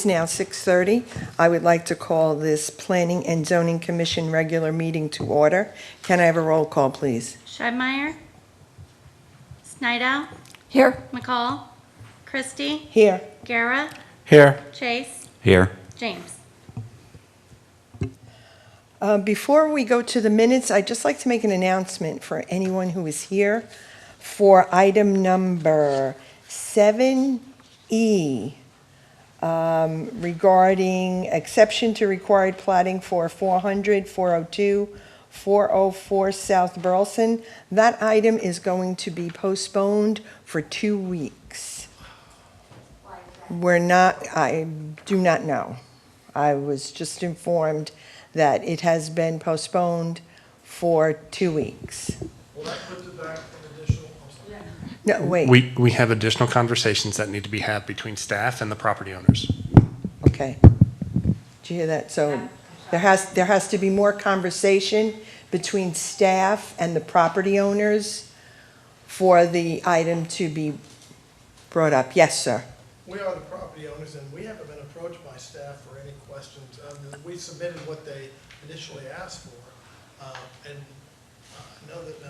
It's now 6:30. I would like to call this Planning and Zoning Commission regular meeting to order. Can I have a roll call, please? Scheibmeier, Snyder, Here. McCall, Christie, Here. Guerra, Here. Chase, Here. James. Before we go to the minutes, I'd just like to make an announcement for anyone who is here for item number 7E, regarding exception to required plating for 400, 402, 404 South Burleson. That item is going to be postponed for 2 weeks. I do not know. I was just informed that it has been postponed for 2 weeks. Will that put it back in additional? No, wait, We have additional conversations that need to be had between staff and the property owners. okay. Did you hear that? So there has to be more conversation between staff and the property owners for the item to be brought up. Yes, sir. We are the property owners, and we haven't been approached by staff for any questions. We submitted what they initially asked for, and I know that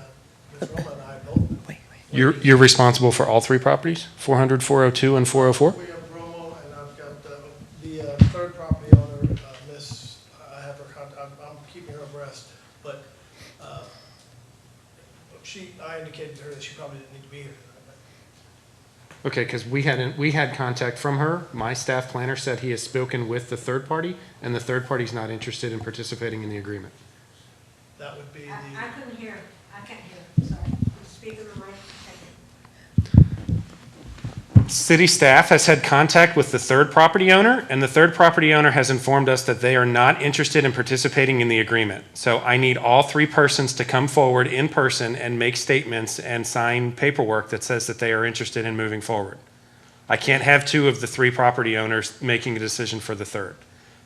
Ms. Roma and I both. Wait. You're responsible for all three properties, 400, 402, and 404? We have Romo, and I've got the third property owner, Miss, I have her contact, I'm keeping her abreast, but I indicated to her that she probably didn't need to be here tonight. Okay, because we had contact from her. My staff planner said he has spoken with the third party, and the third party's not interested in participating in the agreement. That would be I the, couldn't hear. I can't hear. Sorry. Speak of the mic. City staff has had contact with the third property owner, and the third property owner has informed us that they are not interested in participating in the agreement. So I need all three persons to come forward in person and make statements and sign paperwork that says that they are interested in moving forward. I can't have two of the three property owners making a decision for the third.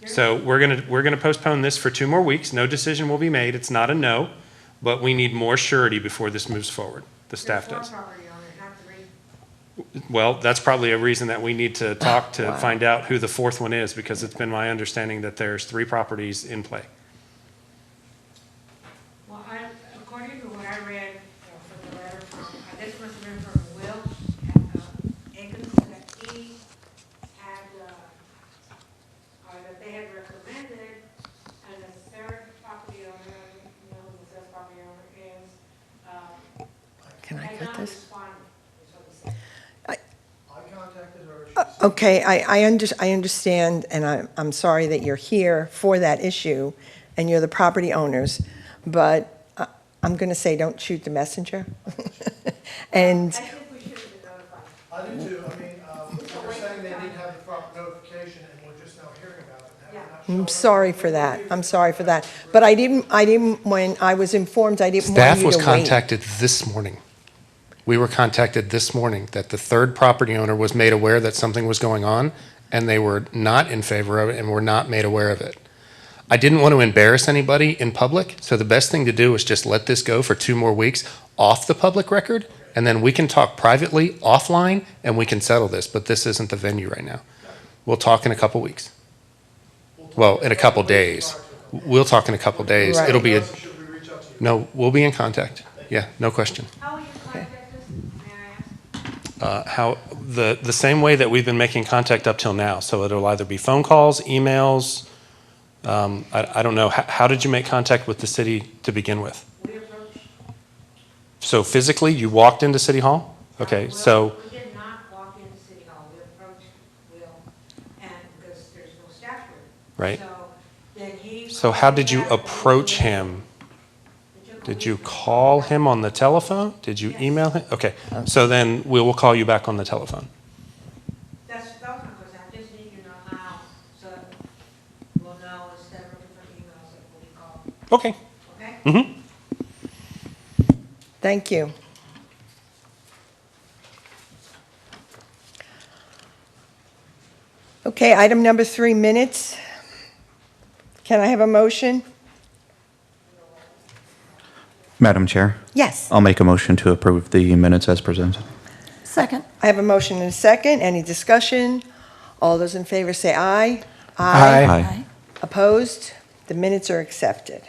So we're gonna postpone this for 2 more weeks. No decision will be made. It's not a no, but we need more surety before this moves forward. The staff does. Property owner, not three. Well, that's probably a reason that we need to talk to find out who the fourth one is, because it's been my understanding that there's 3 properties in play. Well, according to what I read from the letter from, this must have been from Will Akins, that he had, or that they had recommended, and the third property owner, you know, who the third property owner is, Can I had cut not this? responded, is what he said. I contacted her. She said- Okay, I understand, and I'm sorry that you're here for that issue, and you're the property owners, but I'm going to say, don't shoot the messenger. And, I think we should have been notified. I do too. I mean, they're saying they didn't have the proper notification, and we're just now hearing about it. and have not I'm shown sorry up. for that, I'm sorry for that. But I didn't, when I was informed, I didn't want Staff you was to wait. contacted this morning. We were contacted this morning that the third property owner was made aware that something was going on, and they were not in favor of it and were not made aware of it. I didn't want to embarrass anybody in public, so the best thing to do is just let this go for 2 more weeks off the public record, and then we can talk privately offline, and we can settle this, but this isn't the venue right now. We'll talk in a couple weeks. Well, in a couple days. We'll talk in a couple days. Right. It'll be Should we reach out to you? no, we'll be in contact. Yeah, no question. How will you contact us, may I ask? The same way that we've been making contact up till now. So it'll either be phone calls, emails. I don't know. How did you make contact with the city to begin with? We approached. So physically, you walked into City Hall? Okay, so, We did not walk into City Hall, we approached Will, and because there's no staff here. right. So then he. So how did you approach him? Did you call him on the telephone? Did you email him? Okay, so then we will call you back on the telephone. That was my question, I just need to know how, so we'll know instead of different emails that will be called, Okay. okay? Mm-hmm. Thank you. Okay, item number 3, minutes. Can I have a motion? Madam Chair, Yes. I'll make a motion to approve the minutes as presented. Second. I have a motion and a second. Any discussion? All those in favor say aye. Aye. Opposed? The minutes are accepted.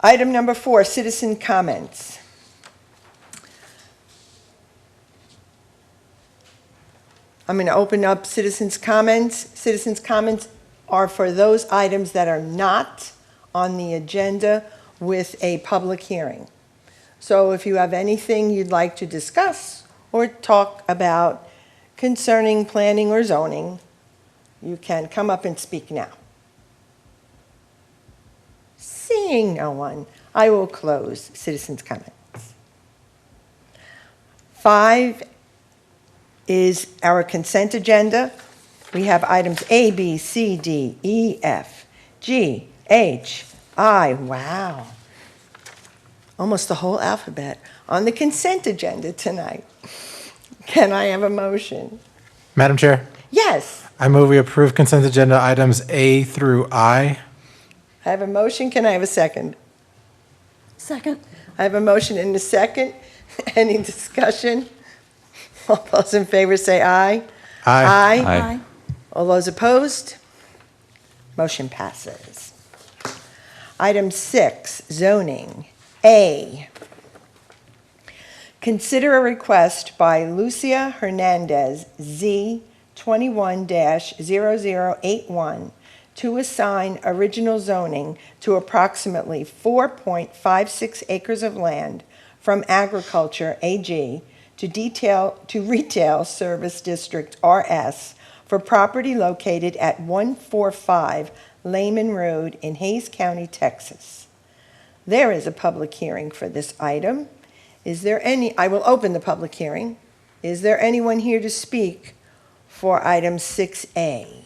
Item number 4, citizen comments. I'm going to open up citizens' comments. Citizens' comments are for those items that are not on the agenda with a public hearing. So if you have anything you'd like to discuss or talk about concerning planning or zoning, you can come up and speak now. Seeing no one, I will close citizens' comments. 5 is our consent agenda. We have items A, B, C, D, E, F, G, H, I, wow. Almost the whole alphabet on the consent agenda tonight. Can I have a motion? Madam Chair, Yes, I move we approve consent agenda items A through I. I have a motion. Can I have a second? Second. I have a motion and a second. Any discussion? All those in favor say aye. Aye. Aye. All those opposed? Motion passes. Item 6, zoning. A, consider a request by Lucia Hernandez, Z 21-0081, to assign original zoning to approximately 4.56 acres of land from agriculture AG to retail service district RS for property located at 145 Lehman Road in Hayes County, Texas. There is a public hearing for this item. I will open the public hearing. Is there anyone here to speak for item 6A?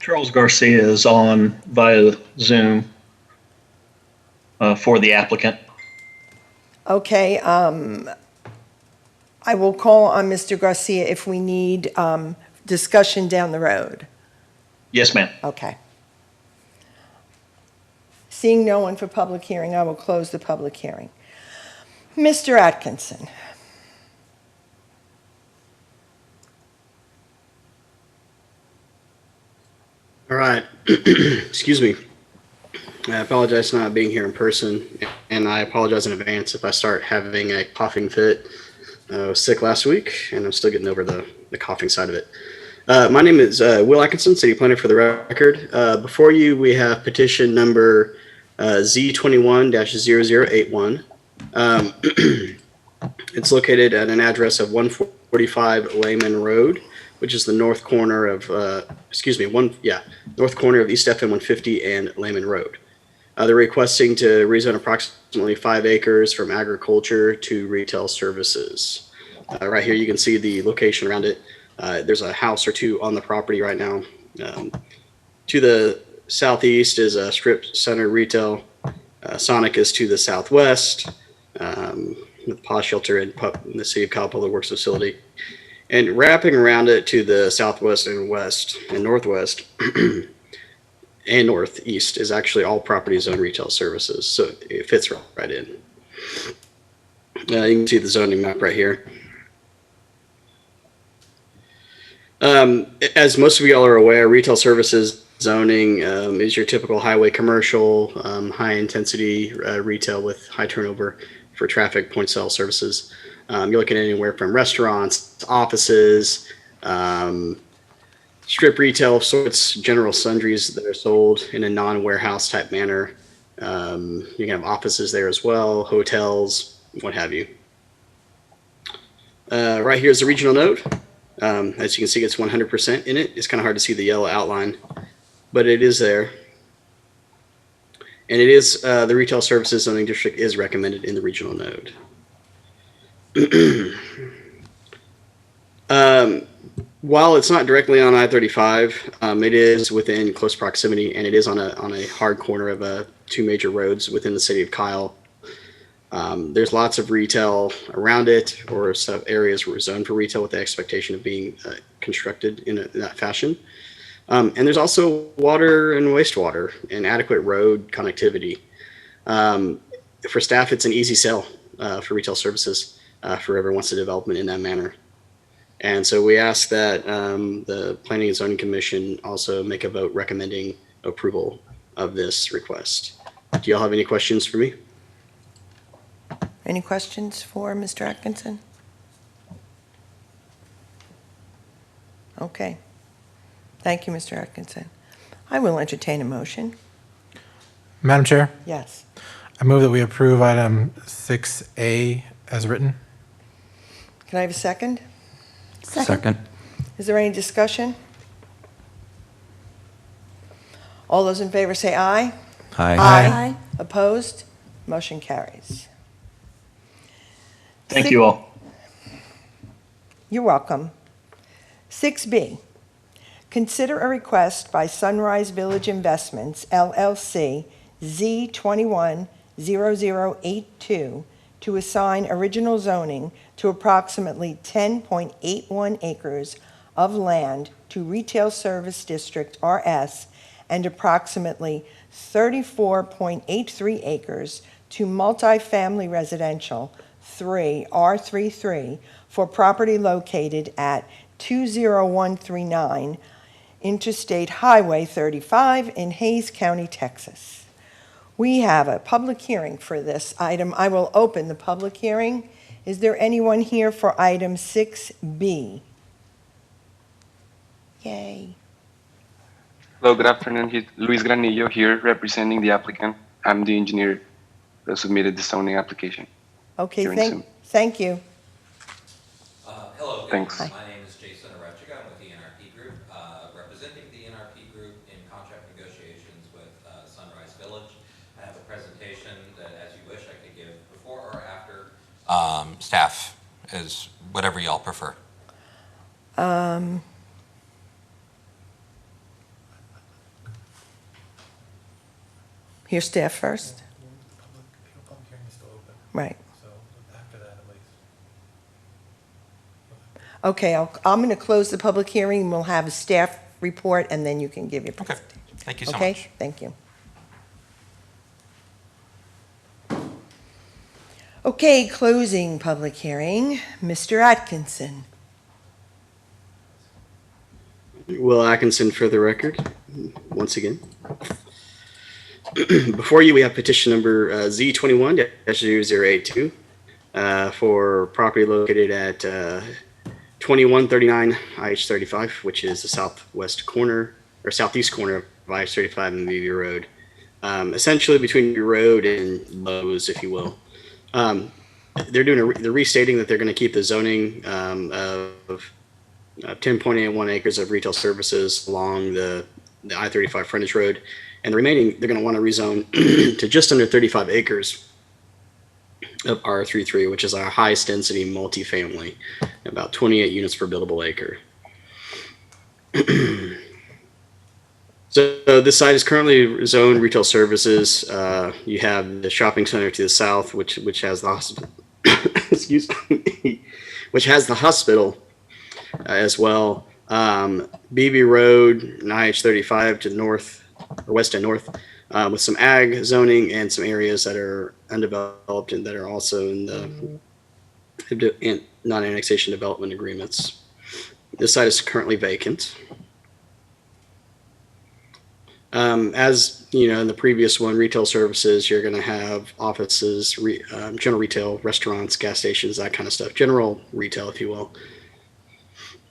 Charles Garcia is on via Zoom for the applicant. Okay, I will call on Mr. Garcia if we need discussion down the road. Yes, ma'am. Okay. Seeing no one for public hearing, I will close the public hearing. Mr. Atkinson. All right. Excuse me. I apologize for not being here in person, and I apologize in advance if I start having a coughing fit. I was sick last week, and I'm still getting over the coughing side of it. My name is Will Atkinson, City Planner for the record. Before you, we have petition number Z21-0081. It's located at an address of 145 Lehman Road, which is the north corner of, north corner of East FM 150 and Lehman Road. They're requesting to rezone approximately 5 acres from agriculture to retail services. Right here, you can see the location around it. There's a house or two on the property right now. To the southeast is a strip center retail. Sonic is to the southwest, with Paw Shelter in the City of Kyle Public Works facility. And wrapping around it to the southwest and west and northwest and northeast is actually all property zone retail services. So it fits right in. You can see the zoning map right here. As most of y'all are aware, retail services zoning is your typical highway commercial, high intensity retail with high turnover for traffic point sale services. You're looking at anywhere from restaurants, offices, strip retail of sorts, general sundries that are sold in a non-warehouse type manner. You can have offices there as well, hotels, what have you. Right here is the regional node. As you can see, it's 100% in it. It's kind of hard to see the yellow outline, but it is there. And it is, the retail services zoning district is recommended in the regional node. While it's not directly on I-35, it is within close proximity, and it is on a hard corner of 2 major roads within the city of Kyle. There's lots of retail around it, or some areas were zoned for retail with the expectation of being constructed in that fashion. And there's also water and wastewater and adequate road connectivity. For staff, it's an easy sell. for retail services if whoever wants to development in that manner. And so we ask that the Planning and Zoning Commission also make a vote recommending approval of this request. Do y'all have any questions for me? Any questions for Mr. Atkinson? Okay. Thank you, Mr. Atkinson. I will entertain a motion. Madam Chair, Yes. I move that we approve item 6A as written. Can I have a second? Second. Is there any discussion? All those in favor say aye. Aye. Aye. Opposed? Motion carries. Thank you all. You're welcome. 6B, consider a request by Sunrise Village Investments, LLC, Z210082, to assign original zoning to approximately 10.81 acres of land to Retail Service District, RS, and approximately 34.83 acres to multifamily residential, 3, R33, for property located at 20139 Interstate Highway 35 in Hayes County, Texas. We have a public hearing for this item. I will open the public hearing. Is there anyone here for item 6B? Yay. Hello, good afternoon. Luis Granillo here representing the applicant. I'm the engineer that submitted the zoning application. Okay, Here in Zoom. thank you. Hello, Thanks. my name is Jason Arechiga. I'm with the NRP Group, representing the NRP Group in contract negotiations with Sunrise Village. I have a presentation that, as you wish, I could give before or after. Staff is whatever y'all prefer. Here's staff first. The public hearing is still open, Right. so after that at least. Okay, I'm going to close the public hearing. We'll have a staff report, and then you can give your presentation. Thank you so Okay, much. thank you. Okay, closing public hearing. Mr. Atkinson. Will Atkinson for the record, once again. Before you, we have petition number Z21-0082 for property located at 2139 IH35, which is the southwest corner or southeast corner of IH35 and Vevey Road, essentially between your road and Lowe's, if you will. They're restating that they're going to keep the zoning of 10.81 acres of retail services along the I-35 frontage road. And the remaining, they're going to want to rezone to just under 35 acres of R33, which is our highest density multifamily, about 28 units per buildable acre. So this site is currently zoned retail services. You have the shopping center to the south, which has the hospital, excuse me, which has the hospital as well. Vevey Road and IH35 to the north, or west and north, with some ag zoning and some areas that are undeveloped and that are also in the non-annexation development agreements. This site is currently vacant. As you know, in the previous one, retail services, you're going to have offices, general retail, restaurants, gas stations, that kind of stuff. General retail, if you will.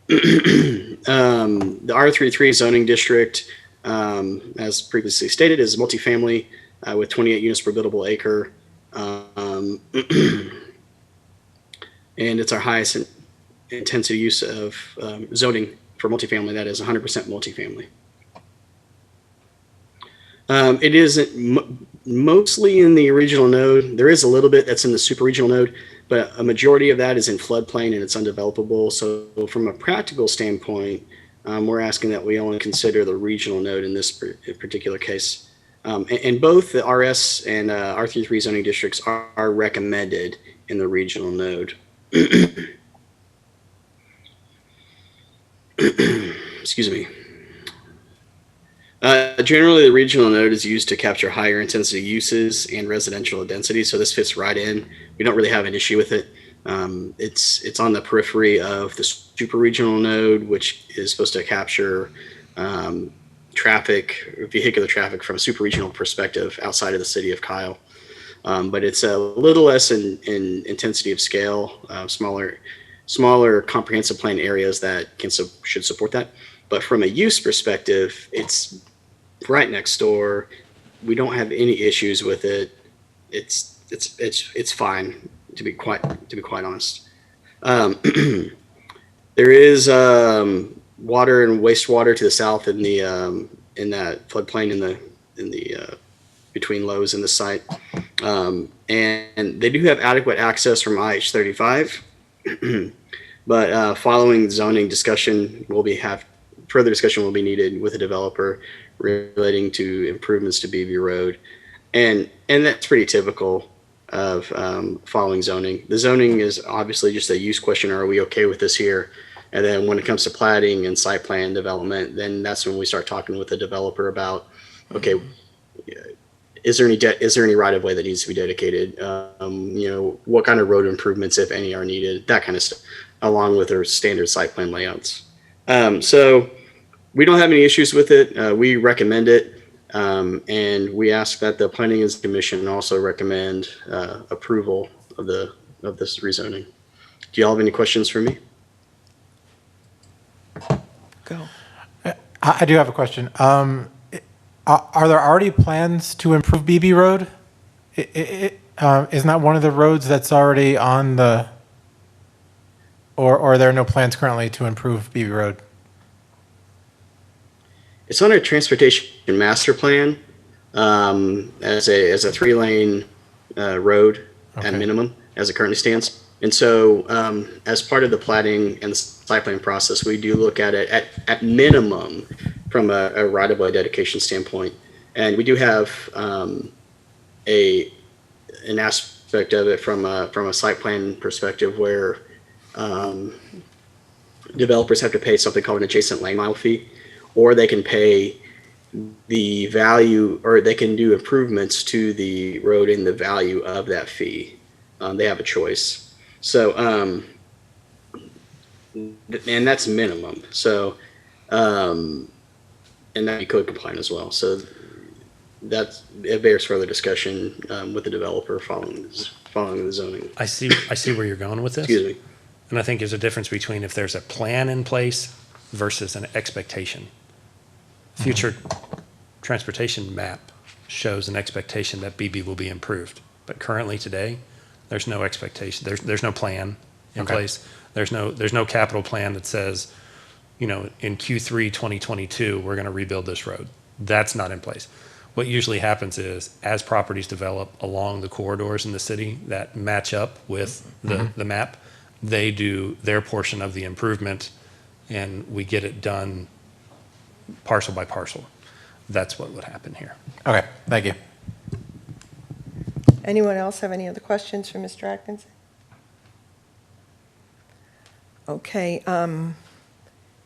The R33 zoning district, as previously stated, is multifamily with 28 units per buildable acre. And it's our highest intensity use of zoning for multifamily. That is 100% multifamily. It isn't mostly in the original node. There is a little bit that's in the super regional node, but a majority of that is in floodplain and it's undevelopable. So from a practical standpoint, we're asking that we only consider the regional node in this particular case. And both the RS and R33 zoning districts are recommended in the regional node. Excuse me. Generally, the regional node is used to capture higher intensity uses and residential density, so this fits right in. We don't really have an issue with it. It's on the periphery of the super regional node, which is supposed to capture vehicular traffic from a super regional perspective outside of the city of Kyle. But it's a little less in intensity of scale, smaller comprehensive plan areas that should support that. But from a use perspective, it's right next door. We don't have any issues with it. It's fine, to be quite honest. There is water and wastewater to the south in that floodplain in the between Lowe's and the site, and they do have adequate access from IH-35. But following zoning discussion, further discussion will be needed with the developer relating to improvements to BB Road, and that's pretty typical of following zoning. The zoning is obviously just a use question. Are we okay with this here? And then when it comes to plating and site plan development, then that's when we start talking with the developer about, okay, is there any right of way that needs to be dedicated? What kind of road improvements, if any, are needed? That kind of stuff, along with their standard site plan layouts. So we don't have any issues with it. We recommend it, and we ask that the Planning and Commission also recommend approval of this rezoning. Do y'all have any questions for me? Go. I do have a question. Are there already plans to improve BB Road? Isn't that one of the roads that's already on the, or are there no plans currently to improve BB Road? It's on our transportation master plan as a 3-lane road at minimum, as it currently stands. And so as part of the plating and the site plan process, we do look at it at minimum from a right-of-way dedication standpoint. And we do have an aspect of it from a site plan perspective where developers have to pay something called an adjacent lane mile fee, or they can pay the value, or they can do improvements to the road in the value of that fee. They have a choice. So, and that's minimum. So, and that be code compliant as well. So it bears further discussion with the developer following the zoning. I see where you're going with this. Excuse me. And I think there's a difference between if there's a plan in place versus an expectation. Future transportation map shows an expectation that BB will be improved. But currently today, there's no expectation. There's no plan in place. There's no capital plan that says, in Q3 2022, we're going to rebuild this road. That's not in place. What usually happens is, as properties develop along the corridors in the city that match up with the map, they do their portion of the improvement, and we get it done parcel by parcel. That's what would happen here. Okay, thank you. Anyone else have any other questions for Mr. Atkinson? Okay,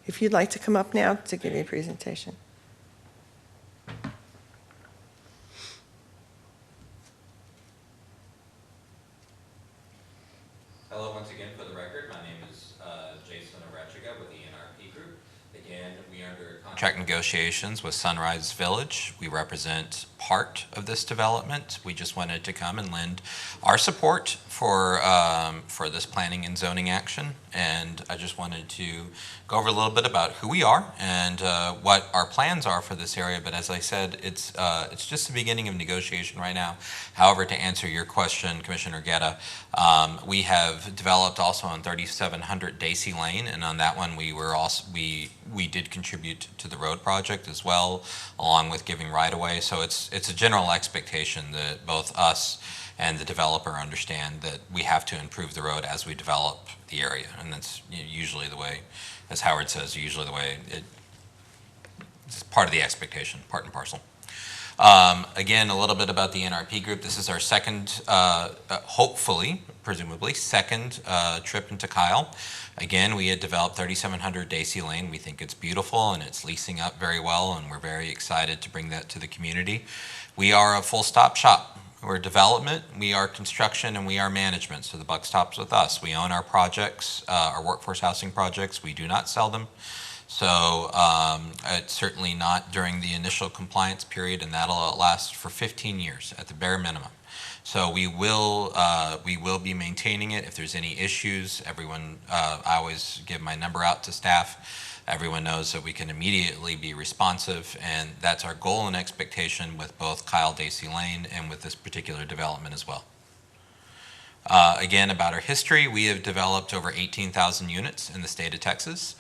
if you'd like to come up now to give a presentation. Hello once again for the record. My name is Jason Arechiga with the NRP Group. Again, we are under contract negotiations with Sunrise Village. We represent part of this development. We just wanted to come and lend our support for this planning and zoning action. And I just wanted to go over a little bit about who we are and what our plans are for this area. But as I said, it's just the beginning of negotiation right now. However, to answer your question, Commissioner Guetta, we have developed also on 3700 Daisy Lane, and on that one we did contribute to the road project as well, along with giving right-of-way. So it's a general expectation that both us and the developer understand that we have to improve the road as we develop the area, and that's usually the way, as Howard says, usually the way it's part of the expectation, part and parcel. Again, a little bit about the NRP group. This is our second, hopefully, presumably, second trip into Kyle. Again, we had developed 3700 Daisy Lane. We think it's beautiful and it's leasing up very well, and we're very excited to bring that to the community. We are a full-stop shop. We're development, we are construction, and we are management, so the buck stops with us. We own our projects, our workforce housing projects. We do not sell them. So it's certainly not during the initial compliance period, and that'll last for 15 years at the bare minimum. So we will be maintaining it. If there's any issues, everyone, I always give my number out to staff. Everyone knows that we can immediately be responsive, and that's our goal and expectation with both Kyle Daisy Lane and with this particular development as well. Again, about our history, we have developed over 18,000 units in the state of Texas.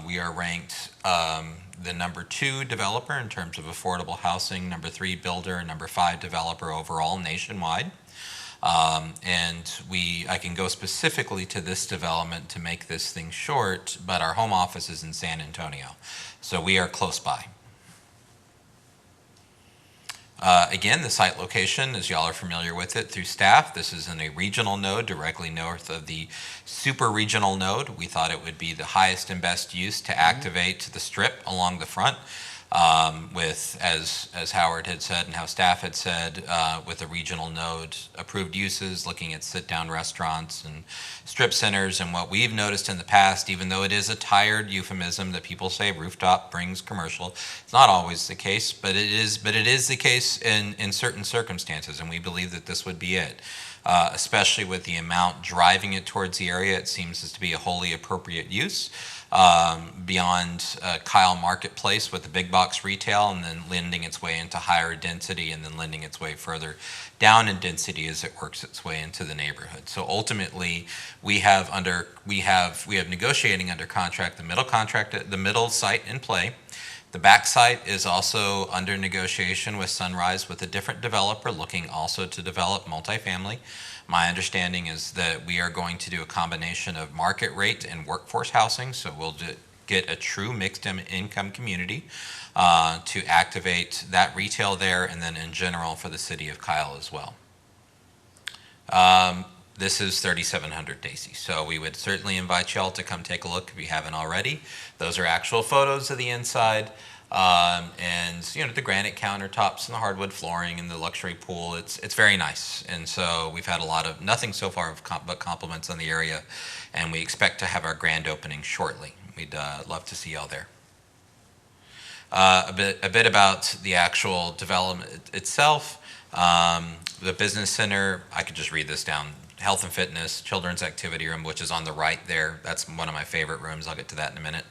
We are ranked the #2 developer in terms of affordable housing, #3 builder, and #5 developer overall nationwide. And I can go specifically to this development to make this thing short, but our home office is in San Antonio, so we are close by. Again, the site location, as y'all are familiar with it through staff, this is in a regional node directly north of the super regional node. We thought it would be the highest and best use to activate the strip along the front with, as Howard had said and how staff had said, with a regional node, approved uses, looking at sit-down restaurants and strip centers. And what we've noticed in the past, even though it is a tired euphemism that people say rooftop brings commercial, it's not always the case, but it is the case in certain circumstances, and we believe that this would be it. Especially with the amount driving it towards the area, it seems to be a wholly appropriate use. Beyond Kyle Marketplace with the big box retail, and then lending its way into higher density, and then lending its way further down in density as it works its way into the neighborhood. So ultimately, we have negotiating under contract the middle site in play. The back site is also under negotiation with Sunrise with a different developer looking also to develop multifamily. My understanding is that we are going to do a combination of market rate and workforce housing, so we'll get a true mixed income community to activate that retail there, and then in general for the city of Kyle as well. This is 3700 Daisy, so we would certainly invite y'all to come take a look if you haven't already. Those are actual photos of the inside. And the granite countertops and the hardwood flooring and the luxury pool, it's very nice. And so we've had nothing so far but compliments on the area, and we expect to have our grand opening shortly. We'd love to see y'all there. A bit about the actual development itself. The business center, I could just read this down. Health and fitness, children's activity room, which is on the right there. That's one of my favorite rooms. I'll get to that in a minute.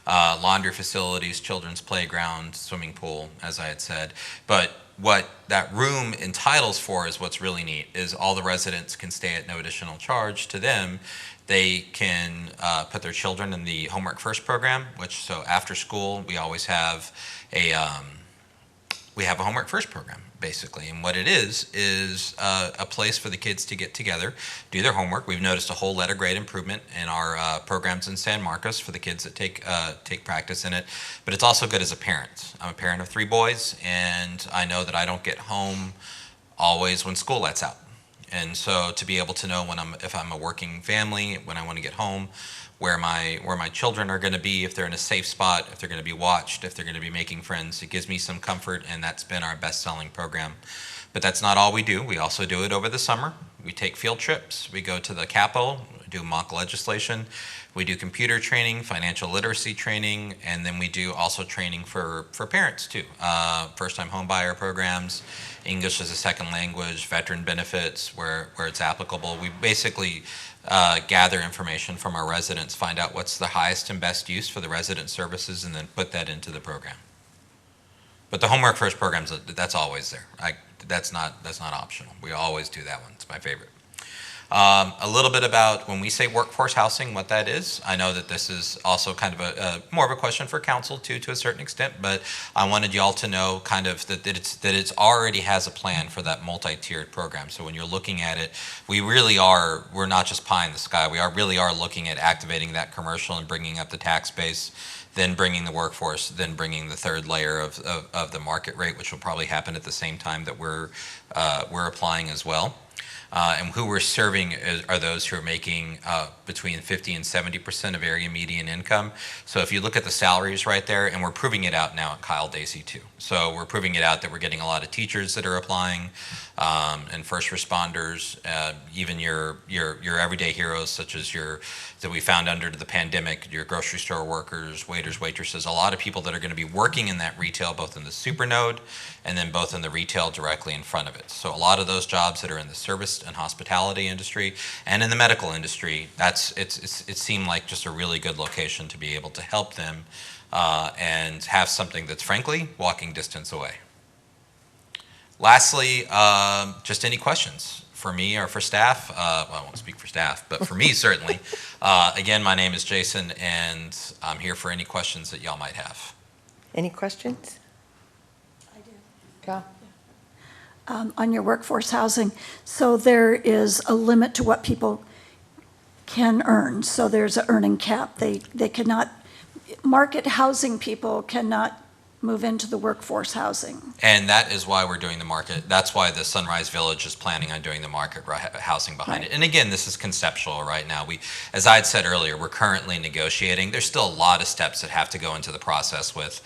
Laundry facilities, children's playground, swimming pool, as I had said. But what that room entitles for is what's really neat, is all the residents can stay at no additional charge to them. They can put their children in the Homework First program, so after school, we always have a Homework First program, basically. And what it is a place for the kids to get together, do their homework. We've noticed a whole letter grade improvement in our programs in San Marcos for the kids that take practice in it. But it's also good as a parent. I'm a parent of 3 boys, and I know that I don't get home always when school lets out. And so to be able to know if I'm a working family, when I want to get home, where my children are going to be, if they're in a safe spot, if they're going to be watched, if they're going to be making friends. It gives me some comfort, and that's been our best-selling program. But that's not all we do. We also do it over the summer. We take field trips. We go to the Capitol, do mock legislation. We do computer training, financial literacy training, and then we do also training for parents too. First-time home buyer programs, English as a second language, veteran benefits where it's applicable. We basically gather information from our residents, find out what's the highest and best use for the resident services, and then put that into the program. But the Homework First programs, that's always there. That's not optional. We always do that one. It's my favorite. A little bit about when we say workforce housing, what that is. I know that this is also kind of a more of a question for council too, to a certain extent, but I wanted y'all to know kind of that it's already has a plan for that multi-tiered program. So when you're looking at it, we're not just pie in the sky. We really are looking at activating that commercial and bringing up the tax base, then bringing the workforce, then bringing the third layer of the market rate, which will probably happen at the same time that we're applying as well. And who we're serving are those who are making between 50 and 70% of area median income. So if you look at the salaries right there, and we're proving it out now at Kyle Daisy too. So we're proving it out that we're getting a lot of teachers that are applying, and first responders, even your everyday heroes such as that we found under the pandemic, your grocery store workers, waiters, waitresses, a lot of people that are going to be working in that retail, both in the super node and then both in the retail directly in front of it. So a lot of those jobs that are in the service and hospitality industry and in the medical industry, it seemed like just a really good location to be able to help them and have something that's frankly walking distance away. Lastly, just any questions for me or for staff? Well, I won't speak for staff, but for me certainly. Again, my name is Jason, and I'm here for any questions that y'all might have. Any questions? I do. Yeah. On your workforce housing, so there is a limit to what people can earn. So there's an earning cap. They cannot, market housing people cannot move into the workforce housing. And that is why we're doing the market. That's why the Sunrise Village is planning on doing the market housing behind it. And again, this is conceptual right now. As I had said earlier, we're currently negotiating. There's still a lot of steps that have to go into the process with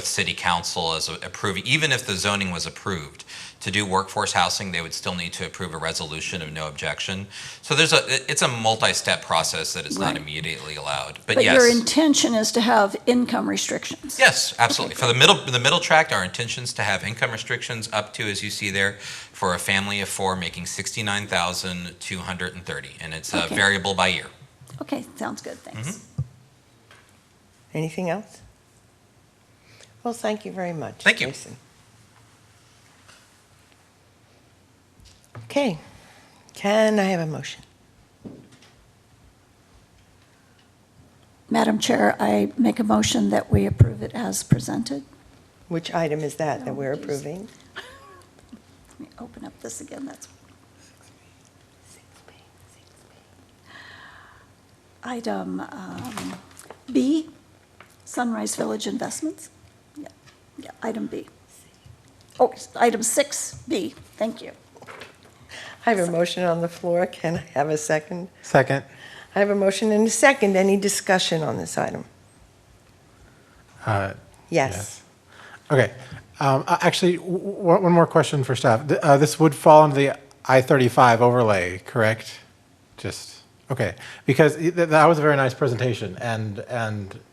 city council as approving. Even if the zoning was approved to do workforce housing, they would still need to approve a resolution of no objection. So it's a multi-step process that is not immediately allowed. But yes. Your intention is to have income restrictions. Yes, absolutely. For the middle tract, our intention is to have income restrictions up to, as you see there, for a family of 4 making $69,230, and it's variable by year. Okay, sounds good. Thanks. Mm-hmm. Anything else? Well, thank you very much. Thank you. Jason. Okay, can I have a motion? Madam Chair, I make a motion that we approve it as presented. Which item is that we're approving? Let me open up this again. That's item B, Sunrise Village Investments. Yeah, item B. Oh, item 6B. Thank you. I have a motion on the floor. Can I have a second? Second. I have a motion and a second. Any discussion on this item? Yes. Okay. Actually, one more question for staff. This would fall under the I-35 overlay, correct? Okay. Because that was a very nice presentation, and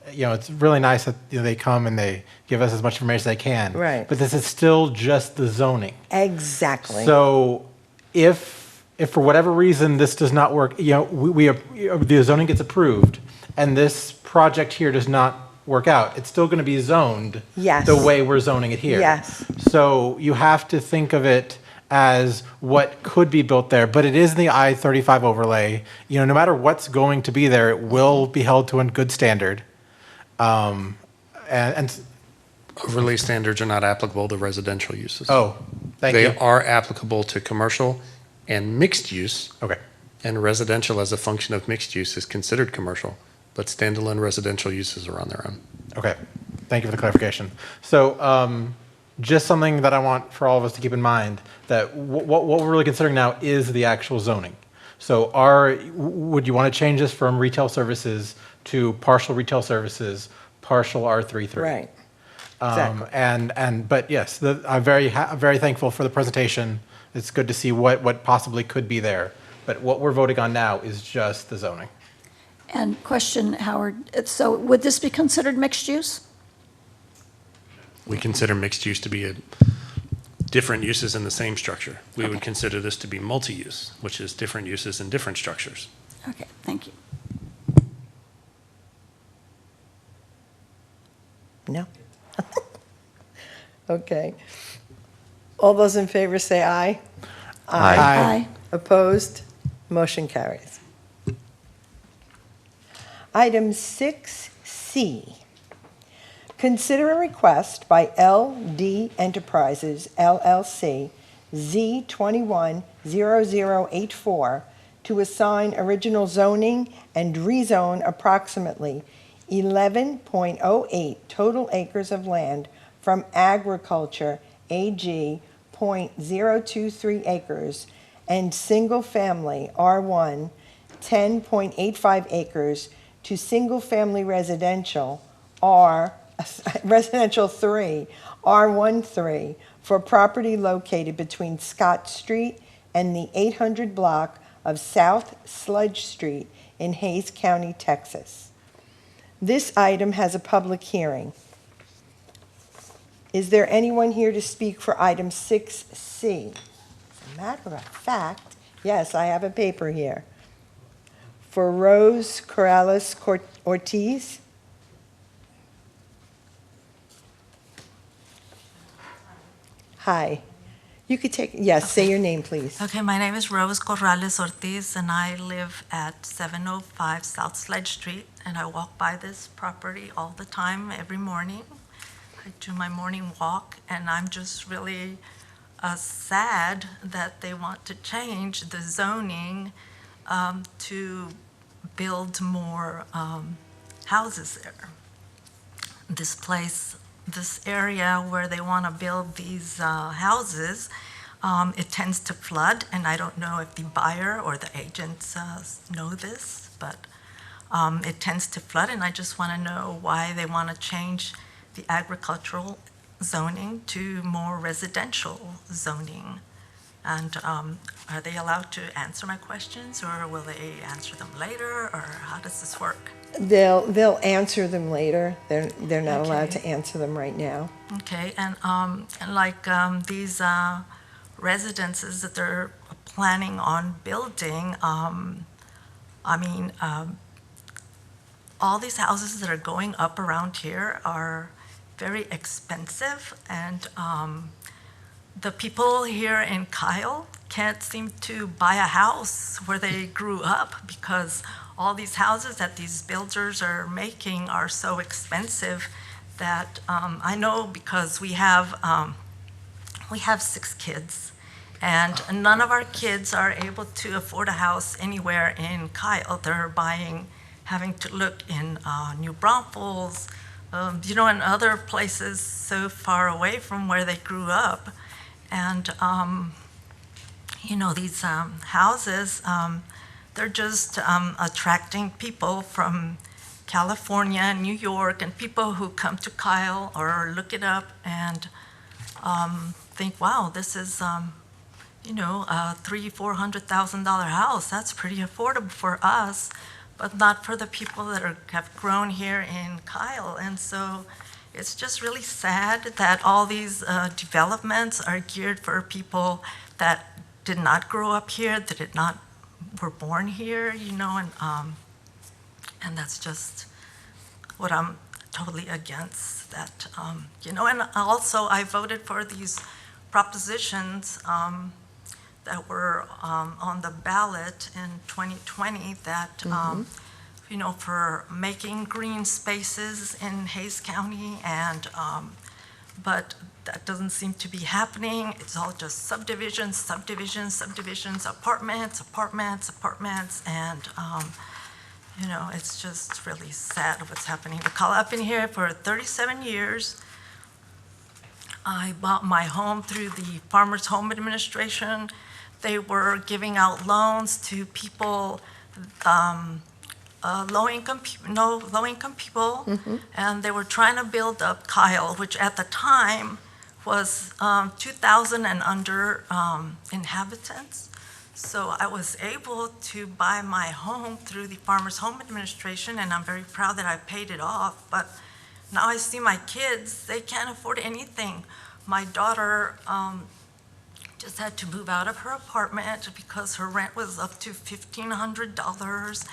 it's really nice that they come and they give us as much information as they can. Right. But this is still just the zoning. Exactly. So if for whatever reason this does not work, the zoning gets approved and this project here does not work out, it's still going to be zoned the way we're zoning it here. Yes. So you have to think of it as what could be built there, but it is in the I-35 overlay. No matter what's going to be there, it will be held to a good standard. And Overlay standards are not applicable to residential uses. oh, thank you. They are applicable to commercial and mixed use. Okay. And residential as a function of mixed use is considered commercial, but standalone residential uses are on their own. Okay, thank you for the clarification. So just something that I want for all of us to keep in mind, that what we're really considering now is the actual zoning. So would you want to change this from retail services to partial retail services, partial R33? Right. Exactly. But yes, I'm very thankful for the presentation. It's good to see what possibly could be there. But what we're voting on now is just the zoning. And question, Howard, so would this be considered mixed use? We consider mixed use to be different uses in the same structure. We would consider this to be multi-use, which is different uses in different structures. Okay, thank you. No? Okay. All those in favor say aye. Aye. Opposed? Motion carries. Item 6C. Consider a request by LD Enterprises LLC, Z210084, to assign original zoning and rezone approximately 11.08 total acres of land from agriculture AG .023 acres and single-family R1 10.85 acres to single-family residential residential 3 R13 for property located between Scott Street and the 800 block of South Sludge Street in Hayes County, Texas. This item has a public hearing. Is there anyone here to speak for item 6C? As a matter of fact, yes, I have a paper here. For Rose Corrales Ortiz. Hi. You could take, yes, say your name, please. Okay, my name is Rose Corrales Ortiz, and I live at 705 South Sledge Street, and I walk by this property all the time, every morning. I do my morning walk, and I'm just really sad that they want to change the zoning to build more houses there. This place, this area where they want to build these houses, it tends to flood, and I don't know if the buyer or the agents know this, but it tends to flood, and I just want to know why they want to change the agricultural zoning to more residential zoning. And are they allowed to answer my questions, or will they answer them later, or how does this work? They'll answer them later. They're not allowed Okay. to answer them right now. Okay, and like these residences that they're planning on building, I mean, all these houses that are going up around here are very expensive, and the people here in Kyle can't seem to buy a house where they grew up because all these houses that these builders are making are so expensive that I know because we have 6 kids, and none of our kids are able to afford a house anywhere in Kyle. They're having to look in New Braunfels, you know, and other places so far away from where they grew up. And, you know, these houses, they're just attracting people from California, New York, and people who come to Kyle or look it up and think, wow, this is, you know, a $300,000-400,000 house. That's pretty affordable for us, but not for the people that have grown here in Kyle. And so it's just really sad that all these developments are geared for people that did not grow up here, that were born here, you know, and that's just what I'm totally against. That, you know, and also I voted for these propositions that were on the ballot in 2020 that, you know, for making green spaces in Hayes County, and but that doesn't seem to be happening. It's all just subdivisions, subdivisions, subdivisions, apartments, apartments, apartments, and you know, it's just really sad what's happening. I've been here for 37 years. I bought my home through the Farmers Home Administration. They were giving out loans to people, low-income people, and they were trying to build up Kyle, which at the time was 2,000 and under inhabitants. So I was able to buy my home through the Farmers Home Administration, and I'm very proud that I paid it off. But now I see my kids, they can't afford anything. My daughter just had to move out of her apartment because her rent was up to $1,500.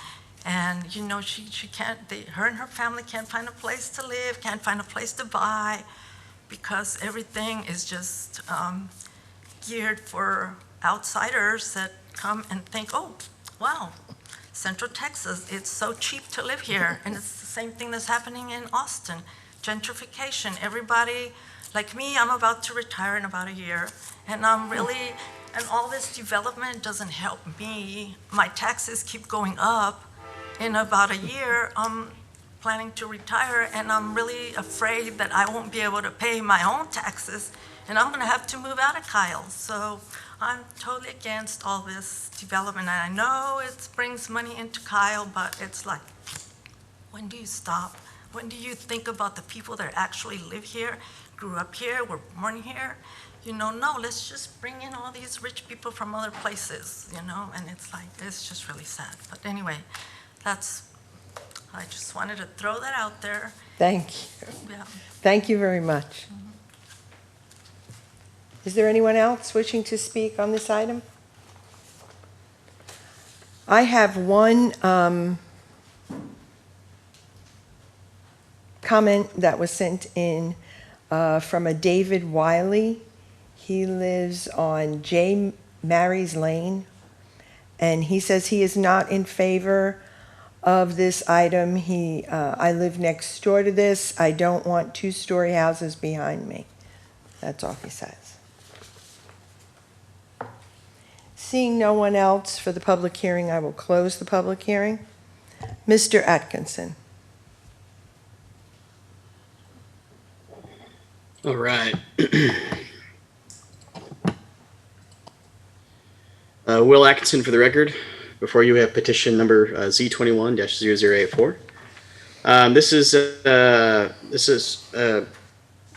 And, you know, she can't, her and her family can't find a place to live, can't find a place to buy, because everything is just geared for outsiders that come and think, oh, wow, Central Texas, it's so cheap to live here. And it's the same thing that's happening in Austin. Gentrification, everybody, like me, I'm about to retire in about a year. And and all this development doesn't help me. My taxes keep going up. In about a year, I'm planning to retire, and I'm really afraid that I won't be able to pay my own taxes, and I'm gonna have to move out of Kyle. So I'm totally against all this development, and I know it brings money into Kyle, but it's like, when do you stop? When do you think about the people that actually live here, grew up here, were born here? No, let's just bring in all these rich people from other places, and it's like, it's just really sad. But anyway, I just wanted to throw that out there. Thank you. Yeah. Thank you very much. Is there anyone else wishing to speak on this item? I have one comment that was sent in from a David Wiley. He lives on J. Mary's Lane, and he says he is not in favor of this item. I live next door to this. I don't want two-story houses behind me. That's all he says. Seeing no one else for the public hearing, I will close the public hearing. Mr. Atkinson. All right. Will Atkinson for the record. Before you have petition number Z21-0084. This is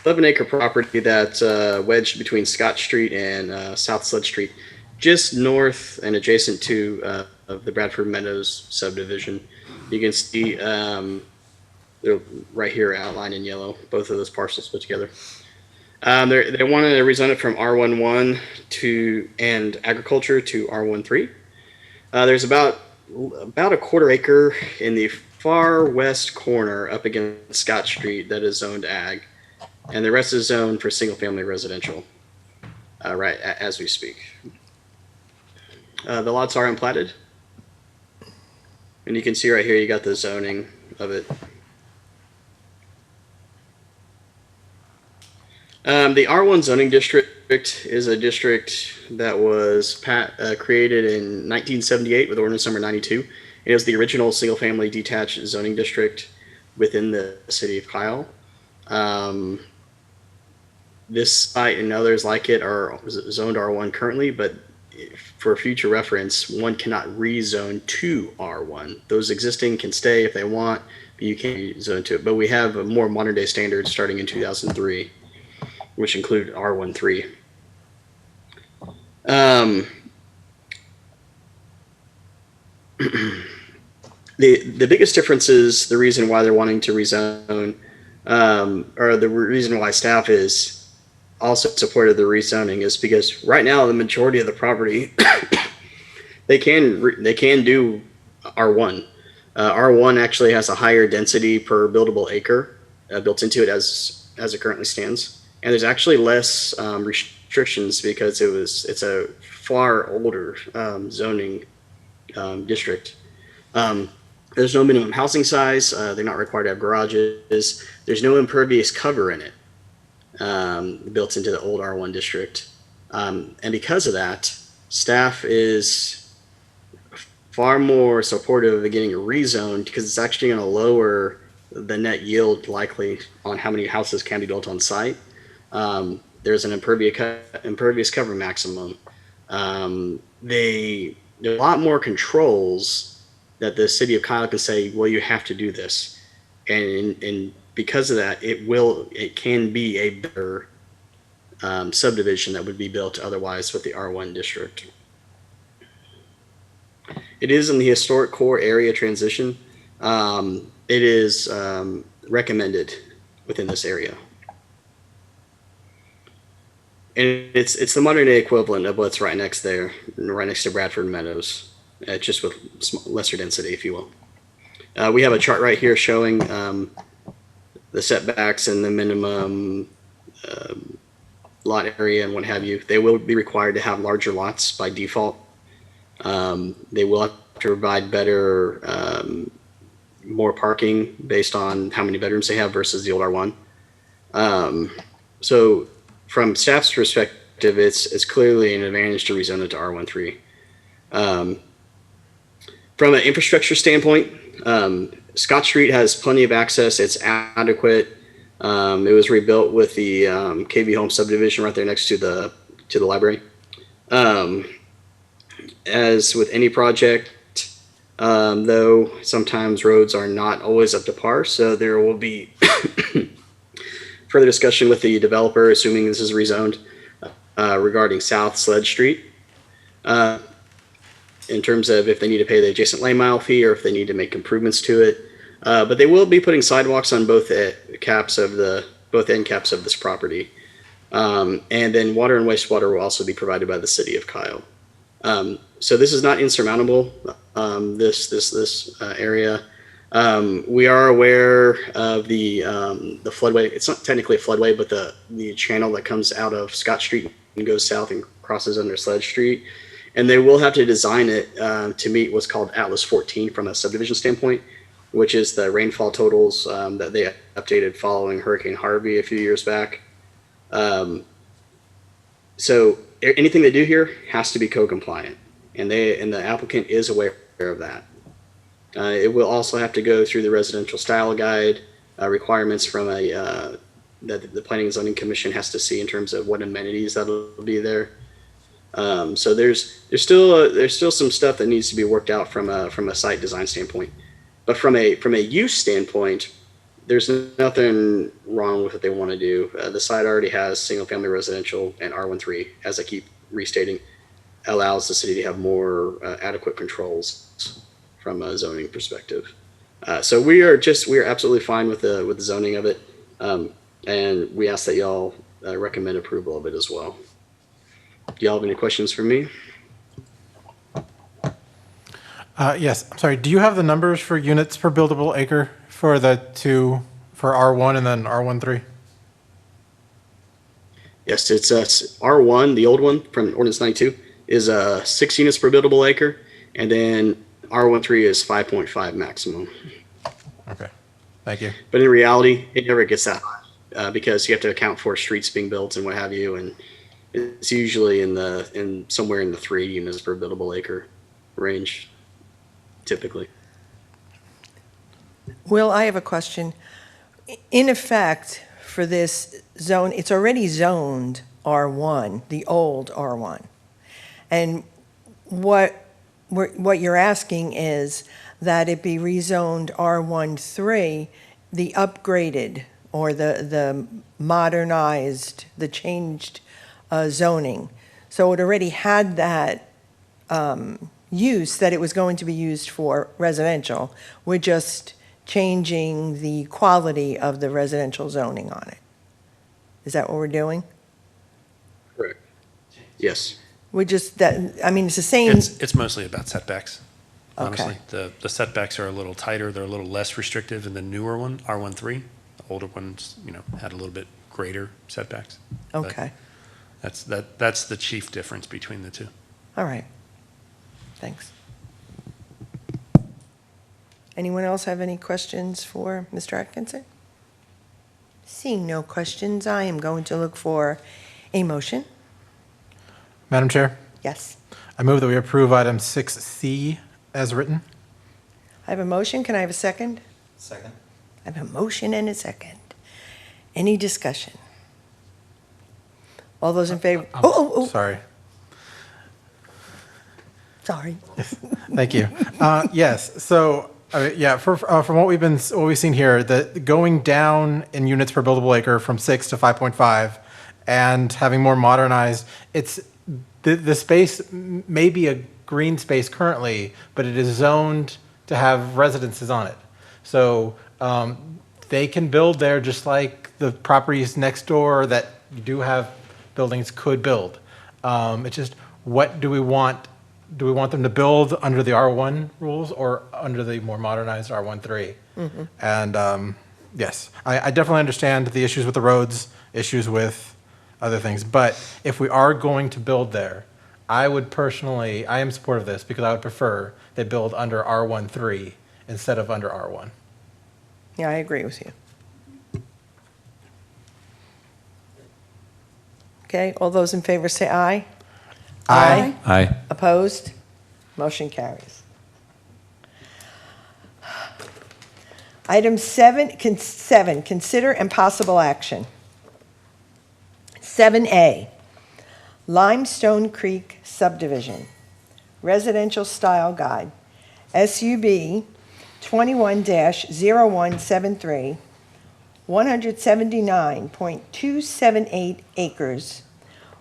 11-acre property that's wedged between Scott Street and South Sled Street, just north and adjacent to of the Bradford Meadows subdivision. You can see they're right here outlined in yellow, both of those parcels put together. They wanted to rezone it from R11 and agriculture to R13. There's about a quarter acre in the far west corner up against Scott Street that is zoned ag, and the rest is zoned for single-family residential, right as we speak. The lots are unplatted, and you can see right here you got the zoning of it. The R1 zoning district is a district that was created in 1978 with ordinance number 92. It is the original single-family detached zoning district within the city of Kyle. This site and others like it are zoned R1 currently, but for future reference, one cannot rezone to R1. Those existing can stay if they want, but you can't zone to it. But we have a more modern-day standards starting in 2003, which include R13. The biggest difference is the reason why they're wanting to rezone, or the reason why staff is also supported the rezoning is because right now the majority of the property they can do R1. R1 actually has a higher density per buildable acre built into it as it currently stands, and there's actually less restrictions because it's a far older zoning district. There's no minimum housing size. They're not required to have garages. There's no impervious cover in it built into the old R1 district. And because of that, staff is far more supportive of getting it rezoned because it's actually going to lower the net yield likely on how many houses can be built on site. There's an impervious cover maximum. There's a lot more controls that the city of Kyle can say, well, you have to do this. And because of that, it can be a better subdivision that would be built otherwise with the R1 district. It is in the historic core area transition. It is recommended within this area. And it's the modern day equivalent of what's right next there, right next to Bradford Meadows, just with lesser density, if you will. We have a chart right here showing the setbacks and the minimum lot area and what have you. They will be required to have larger lots by default. They will have to provide better, more parking based on how many bedrooms they have versus the old R1. So from staff's perspective, it's clearly an advantage to rezone it to R13. From an infrastructure standpoint, Scott Street has plenty of access. It's adequate. It was rebuilt with the KV Home subdivision right there next to the library. As with any project, though, sometimes roads are not always up to par, so there will be further discussion with the developer, assuming this is rezoned, regarding South Sledge Street. In terms of if they need to pay the adjacent lane mile fee or if they need to make improvements to it. But they will be putting sidewalks on both end caps of this property. And then water and wastewater will also be provided by the city of Kyle. So this is not insurmountable, this area. We are aware of the floodway. It's not technically a floodway, but the channel that comes out of Scott Street and goes south and crosses under Sledge Street. And they will have to design it to meet what's called Atlas 14 from a subdivision standpoint, which is the rainfall totals that they updated following Hurricane Harvey a few years back. So anything they do here has to be code compliant, and the applicant is aware of that. It will also have to go through the residential style guide requirements from that the Planning and Zoning Commission has to see in terms of what amenities that'll be there. So there's still some stuff that needs to be worked out from a site design standpoint, but from a use standpoint, there's nothing wrong with what they want to do. The site already has single family residential, and R13, as I keep restating, allows the city to have more adequate controls from a zoning perspective. So we are absolutely fine with the zoning of it, and we ask that y'all recommend approval of it as well. Do y'all have any questions for me? Yes, I'm sorry. Do you have the numbers for units per buildable acre for for R1 and then R13? Yes, it's R1, the old one from Ordinance 92, is 6 units per buildable acre, and then R13 is 5.5 maximum. Okay, thank you. But in reality, it never gets that high because you have to account for streets being built and what have you, and it's usually somewhere in the 3 units per buildable acre range, typically. Will, I have a question. In effect, for this zone, it's already zoned R1, the old R1. And what you're asking is that it be rezoned R13, the upgraded or the modernized, the changed zoning. So it already had that use that it was going to be used for residential. We're just changing the quality of the residential zoning on it. Is that what we're doing? Correct. Yes. We're just it's the same. It's mostly about setbacks, honestly. Okay. The setbacks are a little tighter. They're a little less restrictive in the newer one, R13. The older ones, had a little bit greater setbacks. Okay. But that's the chief difference between the two. All right. Thanks. Anyone else have any questions for Mr. Atkinson? Seeing no questions, I am going to look for a motion. Madam Chair, Yes. I move that we approve item 6C as written. I have a motion. Can I have a second? Second. I have a motion and a second. Any discussion? All those in favor? Oh. Sorry. Sorry. Thank you. Yes. So, from what we've seen here, the going down in units per buildable acre from 6 to 5.5, and having more modernized, it's the space may be a green space currently, but it is zoned to have residences on it. So they can build there just like the properties next door that you do have buildings could build. It's just, what do we want? Do we want them to build under the R1 rules or under the more modernized R13? Mm-hmm. And yes, I definitely understand the issues with the roads, issues with other things. But if we are going to build there, I am supportive of this because I would prefer they build under R13 instead of under R1. Yeah, I agree with you. Okay, all those in favor say aye. Aye. Aye. Opposed? Motion carries. Item 7, consider and possible action. 7A, Limestone Creek Subdivision, Residential Style Guide, SUB 21-0173, 179.278 acres,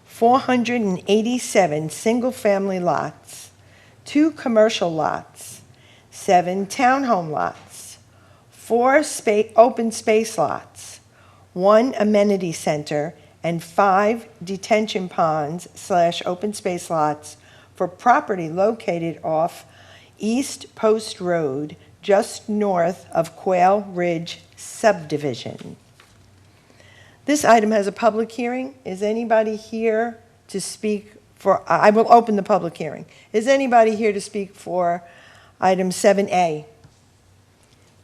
487 single-family lots, 2 commercial lots, 7 townhome lots, 4 open space lots, 1 amenity center, and 5 detention ponds/open space lots for property located off East Post Road, just north of Quail Ridge Subdivision. This item has a public hearing. Is anybody here to speak for, I will open the public hearing. Is anybody here to speak for item 7A?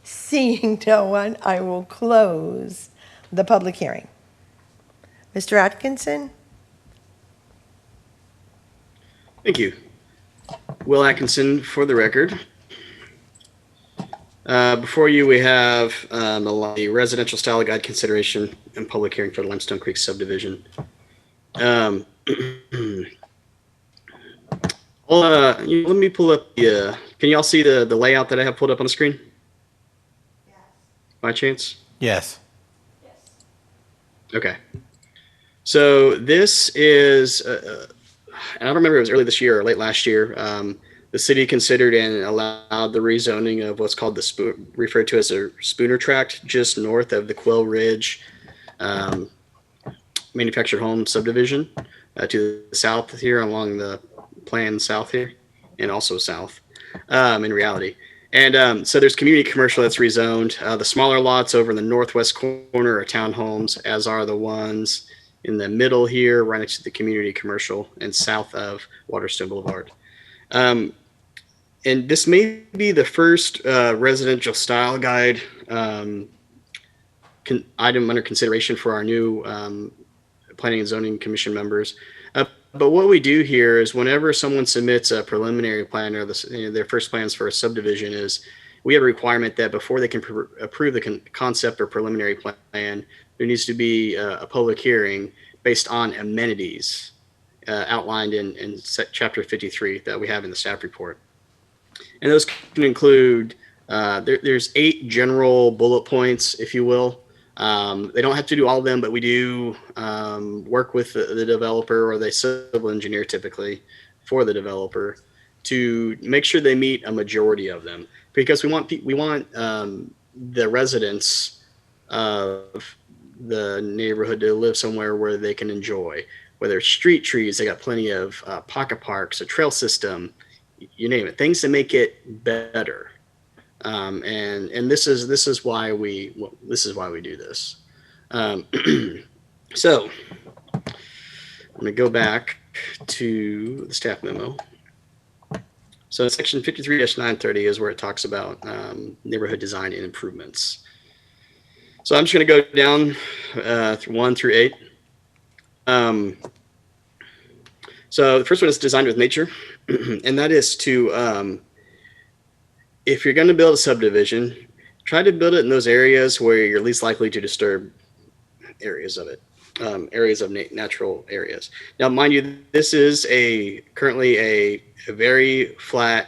Seeing no one, I will close the public hearing. Mr. Atkinson? Thank you. Will Atkinson for the record. Before you, we have the residential style guide consideration and public hearing for the Limestone Creek subdivision. Let me pull up the, can you all see the layout that I have pulled up on the screen? Yes. By chance? Yes. Okay. So this is, I don't remember if it was early this year or late last year, the city considered and allowed the rezoning of what's called referred to as a Spooner Tract, just north of the Quail Ridge manufactured home subdivision, to the south here along the plan south here, and also south in reality. And so there's community commercial that's rezoned. The smaller lots over in the northwest corner are townhomes, as are the ones in the middle here, right next to the community commercial and south of Waterstone Boulevard. And this may be the first residential style guide item under consideration for our new Planning and Zoning Commission members. But what we do here is whenever someone submits a preliminary plan or their first plans for a subdivision, is we have a requirement that before they can approve the concept or preliminary plan, there needs to be a public hearing based on amenities outlined in Chapter 53 that we have in the staff report. And those can include, there's 8 general bullet points, if you will. They don't have to do all of them, but we do work with the developer or the civil engineer typically for the developer to make sure they meet a majority of them, because we want the residents of the neighborhood to live somewhere where they can enjoy, whether it's street trees, they got plenty of pocket parks, a trail system, you name it, things to make it better. And this is why we do this. So I'm gonna go back to the staff memo. So section 53-930 is where it talks about neighborhood design and improvements. So I'm just gonna go down 1 through 8. So the first one is designed with nature, and that is to if you're going to build a subdivision, try to build it in those areas where you're least likely to disturb areas of it, areas of natural areas. Now, mind you, this is currently a very flat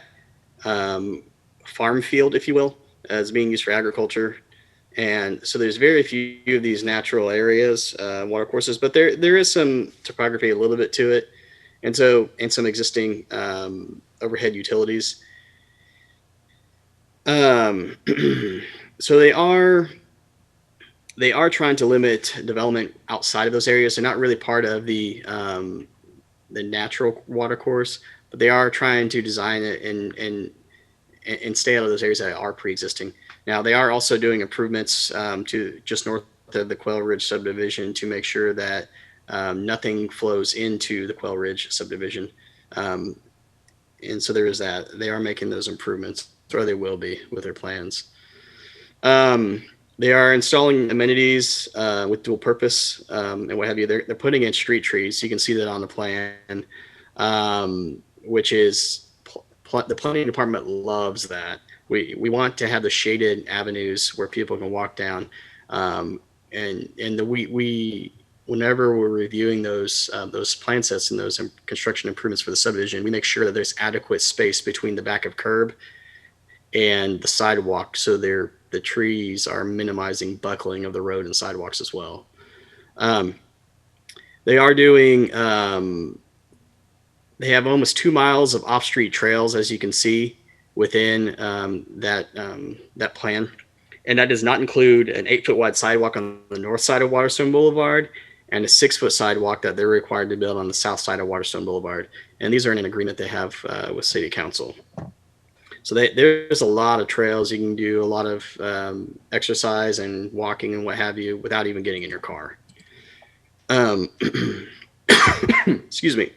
farm field, if you will, as being used for agriculture. And so there's very few of these natural areas, watercourses, but there is some topography a little bit to it. And some existing overhead utilities. So they are trying to limit development outside of those areas. They're not really part of the natural watercourse, but they are trying to design it and stay out of those areas that are pre-existing. Now they are also doing improvements to just north of the Quail Ridge subdivision to make sure that nothing flows into the Quail Ridge subdivision. And so there is that. They are making those improvements, or they will be with their plans. They are installing amenities with dual purpose and what have you. They're putting in street trees. You can see that on the plan, which is the planning department loves that. We want to have the shaded avenues where people can walk down, we whenever we're reviewing those plan sets and those construction improvements for the subdivision, we make sure that there's adequate space between the back of curb and the sidewalk, so the trees are minimizing buckling of the road and sidewalks as well. They are doing. They have almost 2 miles of off-street trails, as you can see within that plan, and that does not include an 8-foot wide sidewalk on the north side of Waterstone Boulevard and a 6-foot sidewalk that they're required to build on the south side of Waterstone Boulevard. And these are in an agreement they have with City Council. So there's a lot of trails. You can do a lot of exercise and walking and what have you without even getting in your car. Excuse me.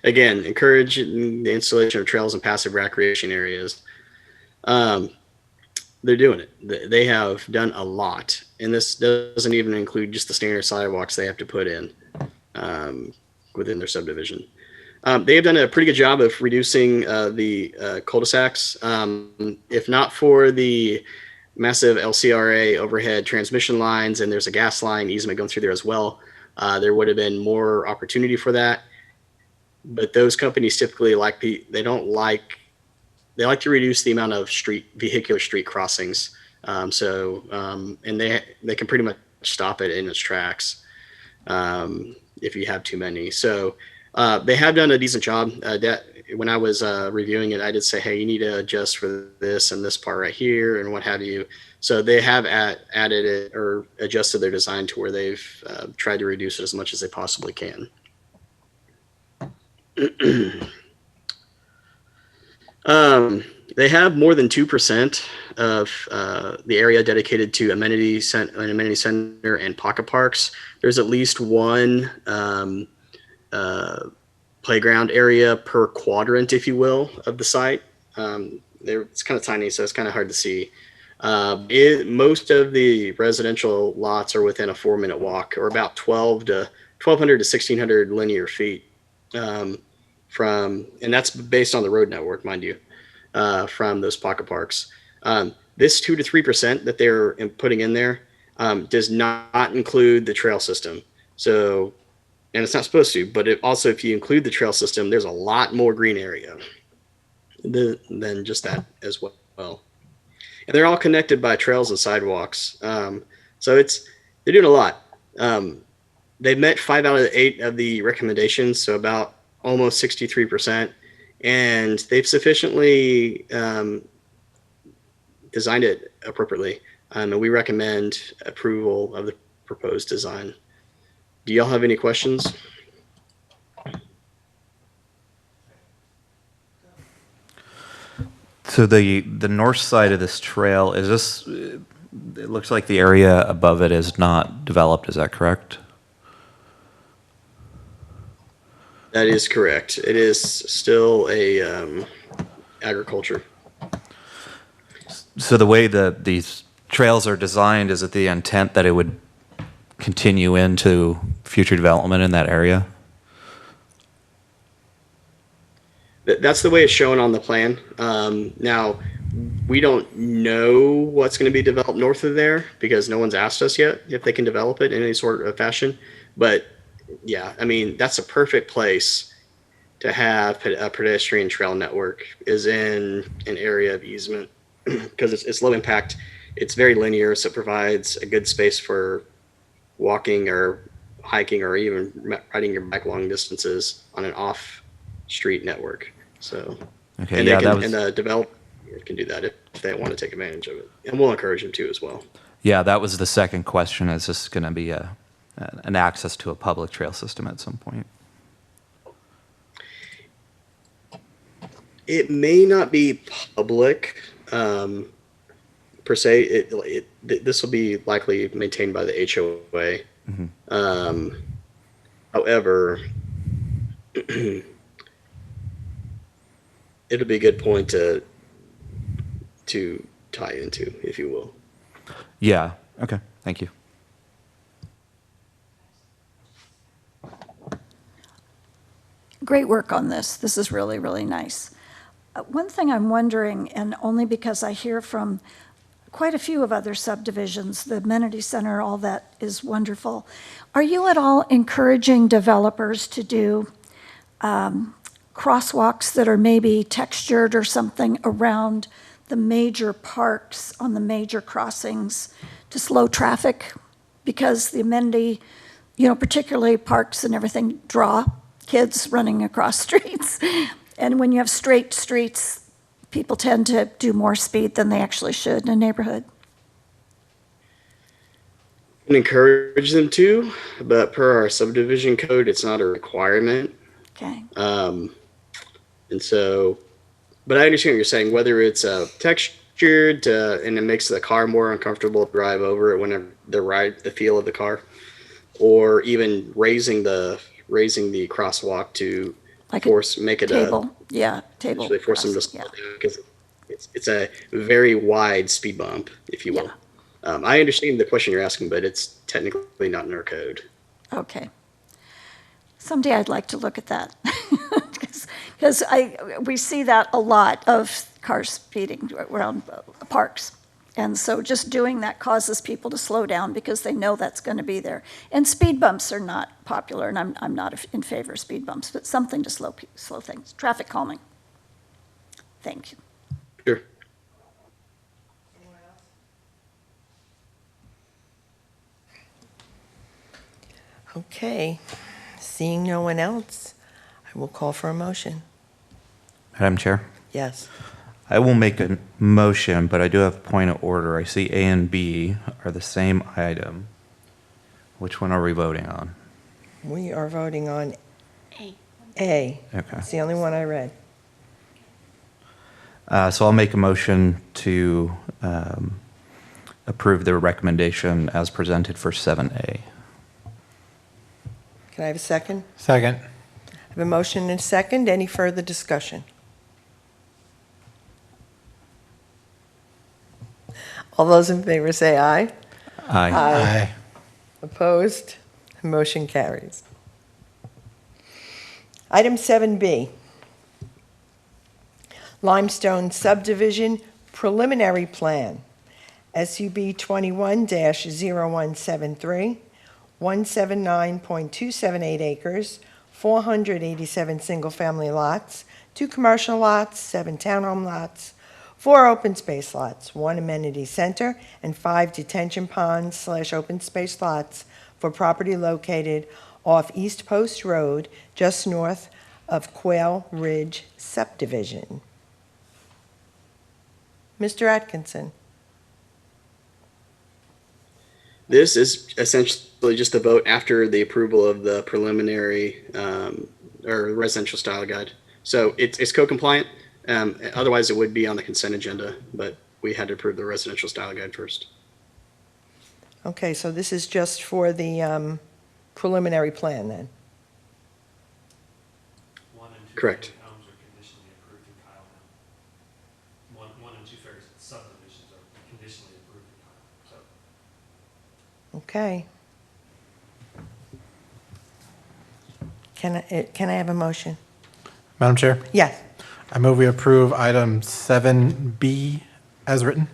Again, encourage the installation of trails and passive recreation areas. They're doing it. They have done a lot. And this doesn't even include just the standard sidewalks they have to put in within their subdivision. They have done a pretty good job of reducing the cul-de-sacs. If not for the massive LCRA overhead transmission lines, and there's a gas line easement going through there as well, there would have been more opportunity for that. But those companies typically like to reduce the amount of vehicular street crossings. And they can pretty much stop it in its tracks if you have too many. So they have done a decent job. When I was reviewing it, I did say, hey, you need to adjust for this and this part right here and what have you. So they have added it or adjusted their design to where they've tried to reduce it as much as they possibly can. They have more than 2% of the area dedicated to an amenity center and pocket parks. There's at least one playground area per quadrant, if you will, of the site. It's kind of tiny, so it's kind of hard to see. Most of the residential lots are within a 4-minute walk, or about 1,200 to 1,600 linear feet. And that's based on the road network, mind you, from those pocket parks. This 2 to 3% that they're putting in there does not include the trail system. So, and it's not supposed to, but also if you include the trail system, there's a lot more green area than just that as well. And they're all connected by trails and sidewalks. So they're doing a lot. They've met 5 out of 8 of the recommendations, so about almost 63%, and they've sufficiently designed it appropriately. And we recommend approval of the proposed design. Do y'all have any questions? So the north side of this trail, is this, it looks like the area above it is not developed, is that correct? That is correct. It is still a agriculture. So the way that these trails are designed, is it the intent that it would continue into future development in that area? That's the way it's shown on the plan. Now, we don't know what's going to be developed north of there because no one's asked us yet if they can develop it in any sort of fashion. But yeah, I mean, that's a perfect place to have a pedestrian trail network, is in an area of easement because it's low impact. It's very linear, so it provides a good space for walking or hiking or even riding your bike long distances on an off-street network. So, Okay, and yeah, the developer can do that if they want to take advantage of it, and we'll encourage them to as well. Yeah, that was the second question. Is this going to be an access to a public trail system at some point? It may not be public per se. This will be likely maintained by the HOA. Mm-hmm. However, it'll be a good point to tie into, if you will. Yeah, okay, thank you. Great work on this. This is really, really nice. One thing I'm wondering, and only because I hear from quite a few of other subdivisions, the amenity center, all that is wonderful. Are you at all encouraging developers to do crosswalks that are maybe textured or something around the major parks on the major crossings to slow traffic? Because the amenity, particularly parks and everything, draw kids running across streets. And when you have straight streets, people tend to do more speed than they actually should in a neighborhood. And encourage them to, but per our subdivision code, it's not a requirement. Okay. And so, but I understand what you're saying, whether it's textured and it makes the car more uncomfortable to drive over it whenever the feel of the car, or even raising the crosswalk to Like make it table. Table. actually force them to slow crossing, down because it's a very wide speed bump, if you will. I understand the question you're asking, but it's technically not in our code. Okay. Someday I'd like to look at that. Because we see that a lot of cars speeding around parks. And so just doing that causes people to slow down because they know that's going to be there. And speed bumps are not popular, and I'm not in favor of speed bumps, but something to slow things. Traffic calming. Thank you. Sure. Okay, seeing no one else, I will call for a motion. Madam Chair? Yes. I will make a motion, but I do have a point of order. I see A and B are the same item. Which one are we voting on? We are voting on A. A. Okay. It's the only one I read. So I'll make a motion to approve the recommendation as presented for 7A. Can I have a second? Second. I have a motion and a second. Any further discussion? All those in favor say aye. Aye. Aye. Opposed? Motion carries. Item 7B, Limestone Subdivision Preliminary Plan, SUB 21-0173, 179.278 acres, 487 single-family lots, 2 commercial lots, 7 townhome lots, 4 open space lots, 1 amenity center, and 5 detention ponds/open space lots for property located off East Post Road, just north of Quail Ridge Subdivision. Mr. Atkinson. This is essentially just a vote after the approval of the preliminary or residential style guide. So it's co-compliant. Otherwise, it would be on the consent agenda, but we had to approve the residential style guide first. Okay, so this is just for the preliminary plan then? 1 and 2 Correct. family homes are conditionally approved in Kyle County. 1 and 2 family subdivisions are conditionally approved in Kyle. So Okay. Can I have a motion? Madam Chair? Yes. I move we approve item 7B as written.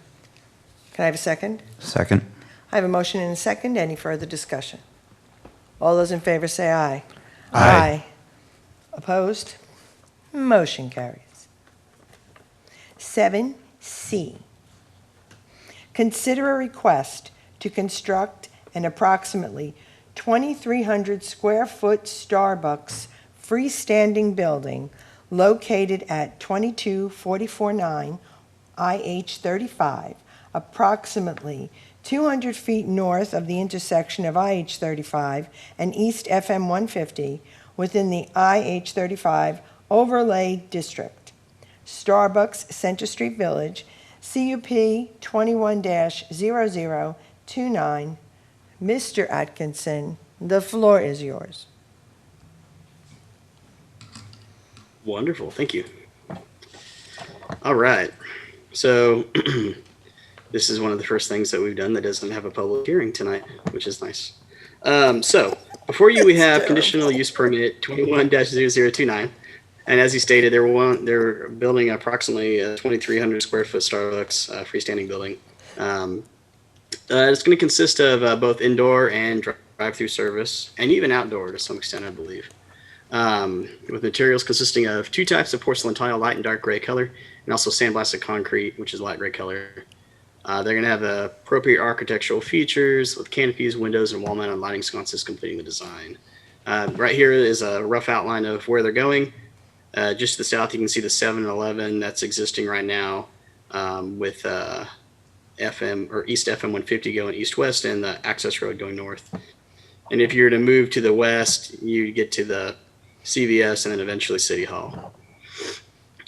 Can I have a second? Second. I have a motion and a second. Any further discussion? All those in favor say aye. Aye. Opposed? Motion carries. 7C. Consider a request to construct an approximately 2,300 square foot Starbucks freestanding building located at 22449 IH 35, approximately 200 feet north of the intersection of IH 35 and East FM 150 within the IH 35 overlay district. Starbucks Center Street Village, CUP 21-0029. Mr. Atkinson, the floor is yours. Wonderful, thank you. All right. So this is one of the first things that we've done that doesn't have a public hearing tonight, which is nice. So before you, we have conditional use permit 21-0029. And as you stated, they're building approximately a 2,300 square foot Starbucks freestanding building. It's going to consist of both indoor and drive-through service, and even outdoor to some extent, I believe. With materials consisting of 2 types of porcelain tile, light and dark gray color, and also sandblasted concrete, which is light gray color. They're going to have appropriate architectural features with canopies, windows, and wall-mounted lighting sconces completing the design. Right here is a rough outline of where they're going. Just to the south, you can see the 7-Eleven that's existing right now with FM or East FM 150 going east-west and the access road going north. And if you were to move to the west, you get to the CVS and then eventually City Hall.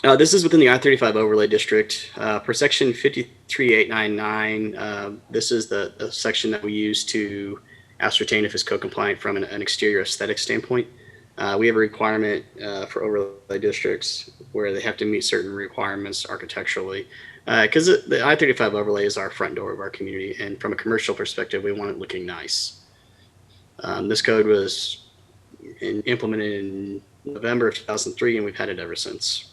This is within the I-35 overlay district. Per section 53899, this is the section that we use to ascertain if it's code compliant from an exterior aesthetic standpoint. We have a requirement for overlay districts where they have to meet certain requirements architecturally. Because the I-35 overlay is our front door of our community, and from a commercial perspective, we want it looking nice. This code was implemented in November of 2003, and we've had it ever since.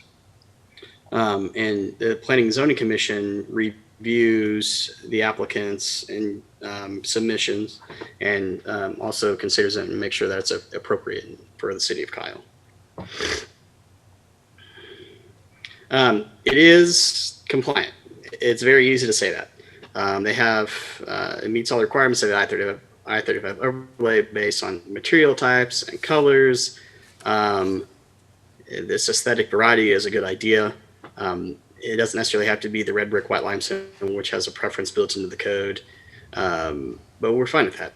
And the Planning and Zoning Commission reviews the applicants and submissions, and also considers it and makes sure that it's appropriate for the city of Kyle. It is compliant. It's very easy to say that. They have, it meets all the requirements of the I-35 overlay based on material types and colors. This aesthetic variety is a good idea. It doesn't necessarily have to be the red brick white limestone, which has a preference built into the code. But we're fine with that.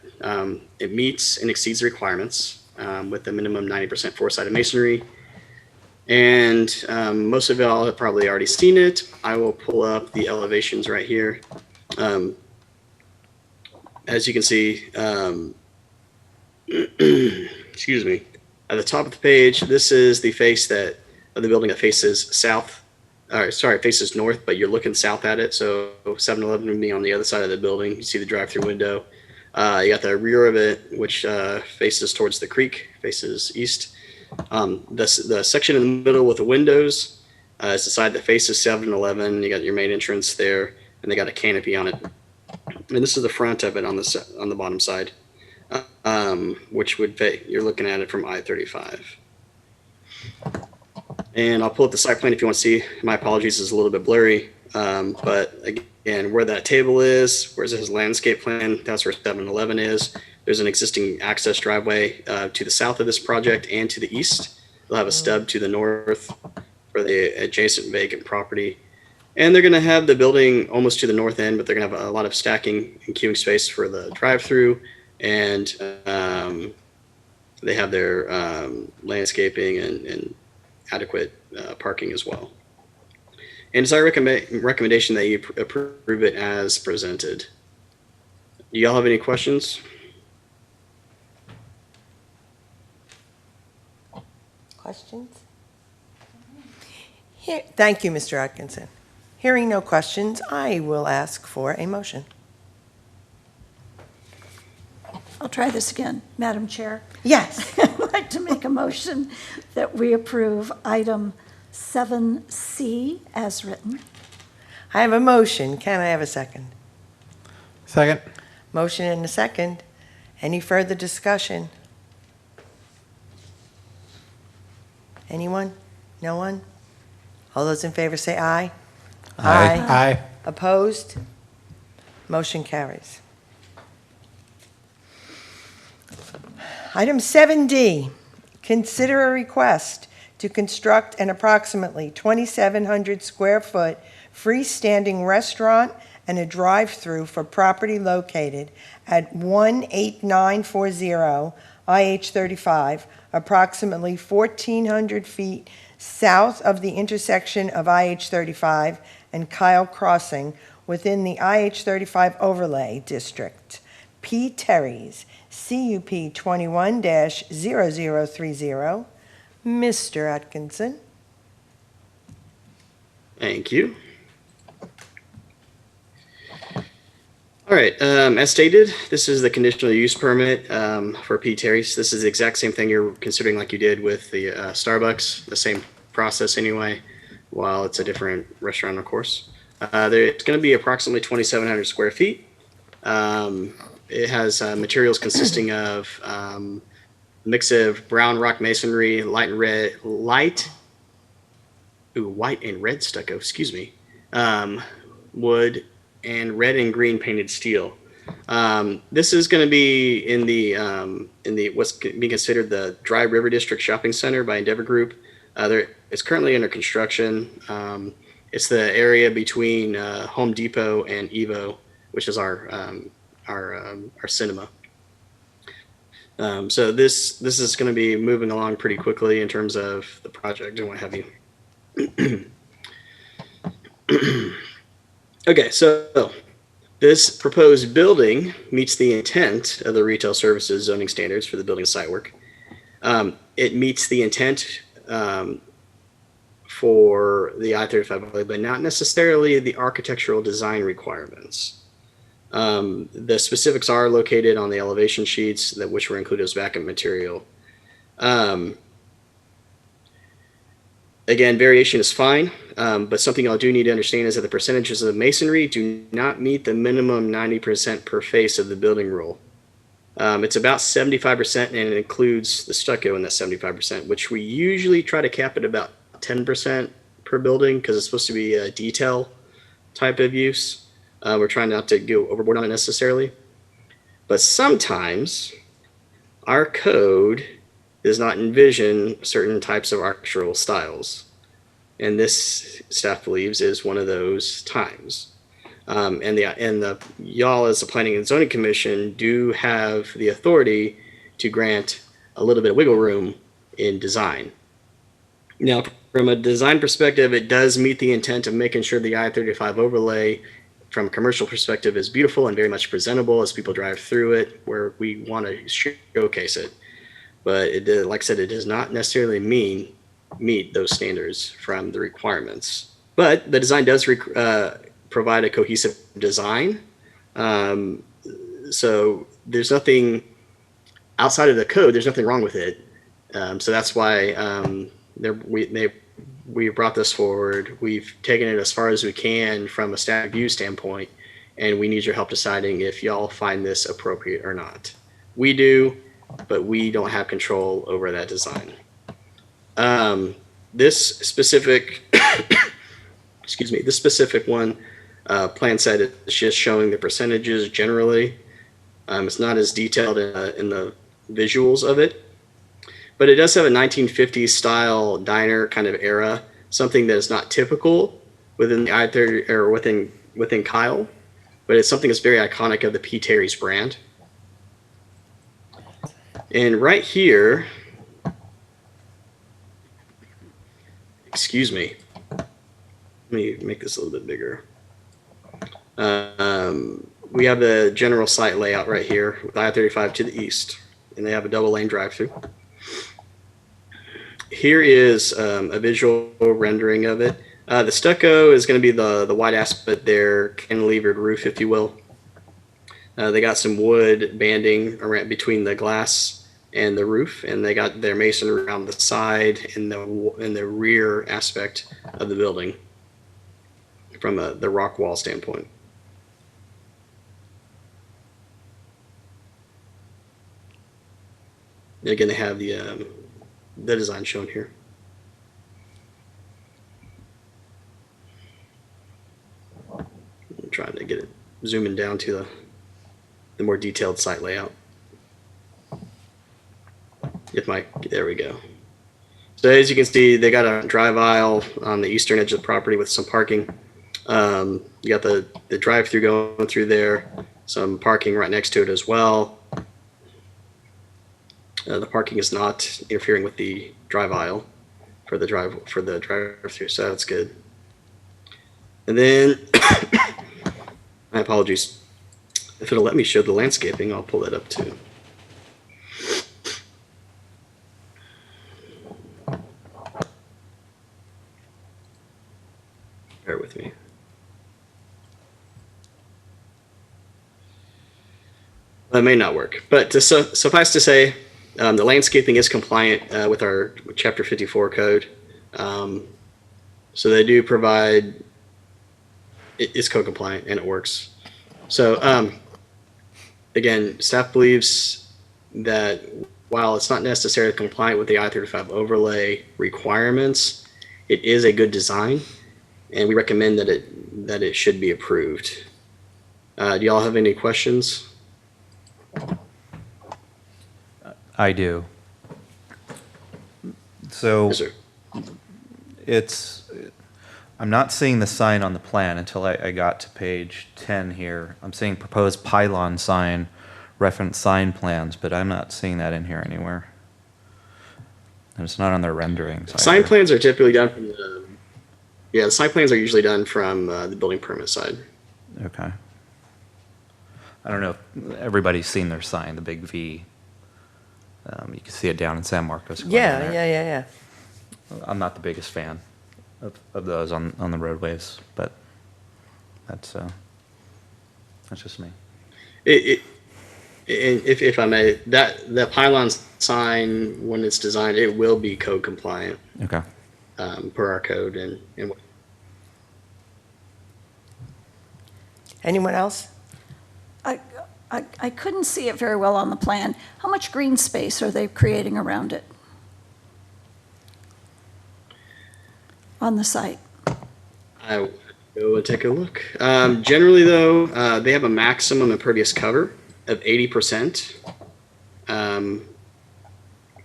It meets and exceeds the requirements with a minimum 90% four-sided masonry. And most of y'all have probably already seen it. I will pull up the elevations right here. As you can see, excuse me, at the top of the page, this is the face of the building that faces south. Faces north, but you're looking south at it. So 7-Eleven would be on the other side of the building. You see the drive-through window. You got the rear of it, which faces towards the creek, faces east. The section in the middle with the windows is the side that faces 7-Eleven. You got your main entrance there, and they got a canopy on it. And this is the front of it on the bottom side, which would you're looking at it from I-35. And I'll pull up the site plan if you want to see. My apologies, it's a little bit blurry. But again, where that table is, where's his landscape plan, that's where 7-Eleven is. There's an existing access driveway to the south of this project and to the east. They'll have a stub to the north for the adjacent vacant property. And they're going to have the building almost to the north end, but they're going to have a lot of stacking and queuing space for the drive-through. And they have their landscaping and adequate parking as well. And it's our recommendation that you approve it as presented. Do y'all have any questions? Questions? Thank you, Mr. Atkinson. Hearing no questions, I will ask for a motion. I'll try this again, Madam Chair. Yes. I'd like to make a motion that we approve item 7C as written. I have a motion. Can I have a second? Second. Motion and a second. Any further discussion? Anyone? No one? All those in favor say aye. Aye. Opposed? Motion carries. Item 7D, consider a request to construct an approximately 2,700 square foot freestanding restaurant and a drive-through for property located at 18940 IH-35, approximately 1,400 feet south of the intersection of IH-35 and Kyle Crossing within the IH-35 overlay district. P. Terry's, CUP 21-0030. Mr. Atkinson. Thank you. All right, as stated, this is the conditional use permit for P. Terry's. This is the exact same thing you're considering like you did with the Starbucks, the same process anyway, while it's a different restaurant, of course. It's going to be approximately 2,700 square feet. It has materials consisting of a mix of brown rock masonry, white and red stucco, excuse me, wood, and red and green painted steel. This is going to be in the what's being considered the Dry River District Shopping Center by Endeavor Group. It's currently under construction. It's the area between Home Depot and Evo, which is our cinema. So this is going to be moving along pretty quickly in terms of the project and what have you. Okay, so this proposed building meets the intent of the retail services zoning standards for the building site work. It meets the intent for the I-35 overlay, but not necessarily the architectural design requirements. The specifics are located on the elevation sheets, which were included as backup material. Again, variation is fine, but something I do need to understand is that the percentages of masonry do not meet the minimum 90% per face of the building rule. It's about 75%, and it includes the stucco in that 75%, which we usually try to cap at about 10% per building because it's supposed to be a detail type of use. We're trying not to go overboard on it necessarily. But sometimes our code does not envision certain types of architectural styles. And this, staff believes, is one of those times. And y'all as the Planning and Zoning Commission do have the authority to grant a little bit of wiggle room in design. Now, from a design perspective, it does meet the intent of making sure the I-35 overlay from a commercial perspective is beautiful and very much presentable as people drive through it, where we want to showcase it. But it, like I said, it does not necessarily meet those standards from the requirements. But the design does provide a cohesive design. So there's nothing outside of the code. There's nothing wrong with it. So that's why we brought this forward. We've taken it as far as we can from a staff view standpoint, and we need your help deciding if y'all find this appropriate or not. We do, but we don't have control over that design. This specific, excuse me, this specific one, plan set is just showing the percentages generally. It's not as detailed in the visuals of it, but it does have a 1950s style diner kind of era, something that is not typical within the I-30 or within Kyle, but it's something that's very iconic of the P. Terry's brand. And right here, excuse me, let me make this a little bit bigger. We have the general site layout right here with I-35 to the east, and they have a double lane drive-through. Here is a visual rendering of it. The stucco is going to be the white aspect there, cantilevered roof, if you will. They got some wood banding around between the glass and the roof, and they got their masonry around the side and the rear aspect of the building from the rock wall standpoint. Again, they have the design shown here. I'm trying to get it zooming down to the more detailed site layout. There we go. So as you can see, they got a drive aisle on the eastern edge of the property with some parking. You got the drive-through going through there, some parking right next to it as well. The parking is not interfering with the drive aisle for the drive-through, so that's good. And then, my apologies. If it'll let me show the landscaping, I'll pull that up too. It may not work, but suffice to say, the landscaping is compliant with our Chapter 54 code. So they do provide, it's code compliant and it works. So again, staff believes that while it's not necessarily compliant with the I-35 overlay requirements, it is a good design, and we recommend that it should be approved. Do y'all have any questions? I do. So Yes, sir. I'm not seeing the sign on the plan until I got to page 10 here. I'm seeing proposed pylon sign, reference sign plans, but I'm not seeing that in here anywhere. And it's not on their renderings. Sign either. plans are typically done from the sign plans are usually done from the building permit side. Okay. I don't know if everybody's seen their sign, the big V. You can see it down in San Marcos. going in Yeah, there. yeah. I'm not the biggest fan of those on the roadways, but that's just me. If I may, that pylon sign, when it's designed, it will be code compliant Okay. per our code. And Anyone else? I couldn't see it very well on the plan. How much green space are they creating around it? On the site? I will go and take a look. Generally, though, they have a maximum impervious cover of 80%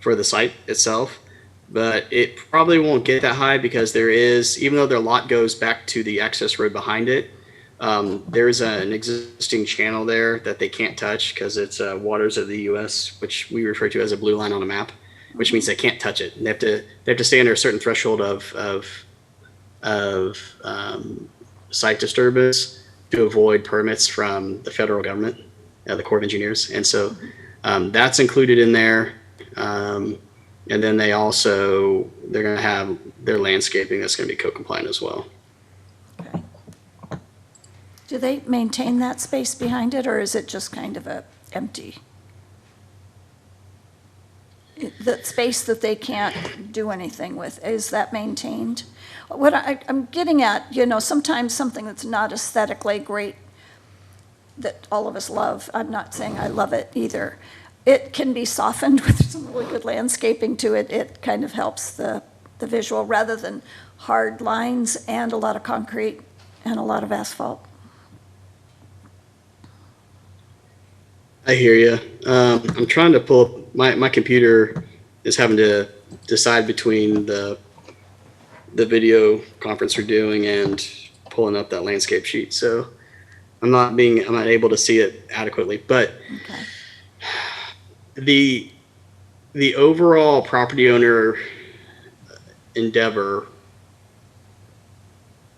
for the site itself, but it probably won't get that high because there is, even though their lot goes back to the access road behind it, there is an existing channel there that they can't touch because it's waters of the U.S., which we refer to as a blue line on a map, which means they can't touch it. And they have to stay under a certain threshold of site disturbance to avoid permits from the federal government, the Corps of Engineers, and so that's included in there. And then they're going to have their landscaping that's going to be code compliant as well. Okay. Do they maintain that space behind it, or is it just kind of empty? The space that they can't do anything with, is that maintained? What I'm getting at, sometimes something that's not aesthetically great that all of us love, I'm not saying I love it either, it can be softened with some really good landscaping to it. It kind of helps the visual rather than hard lines and a lot of concrete and a lot of asphalt. I hear you. I'm trying to pull up, my computer is having to decide between the video conference we're doing and pulling up that landscape sheet. So I'm not able to see it adequately, but the overall property owner endeavor,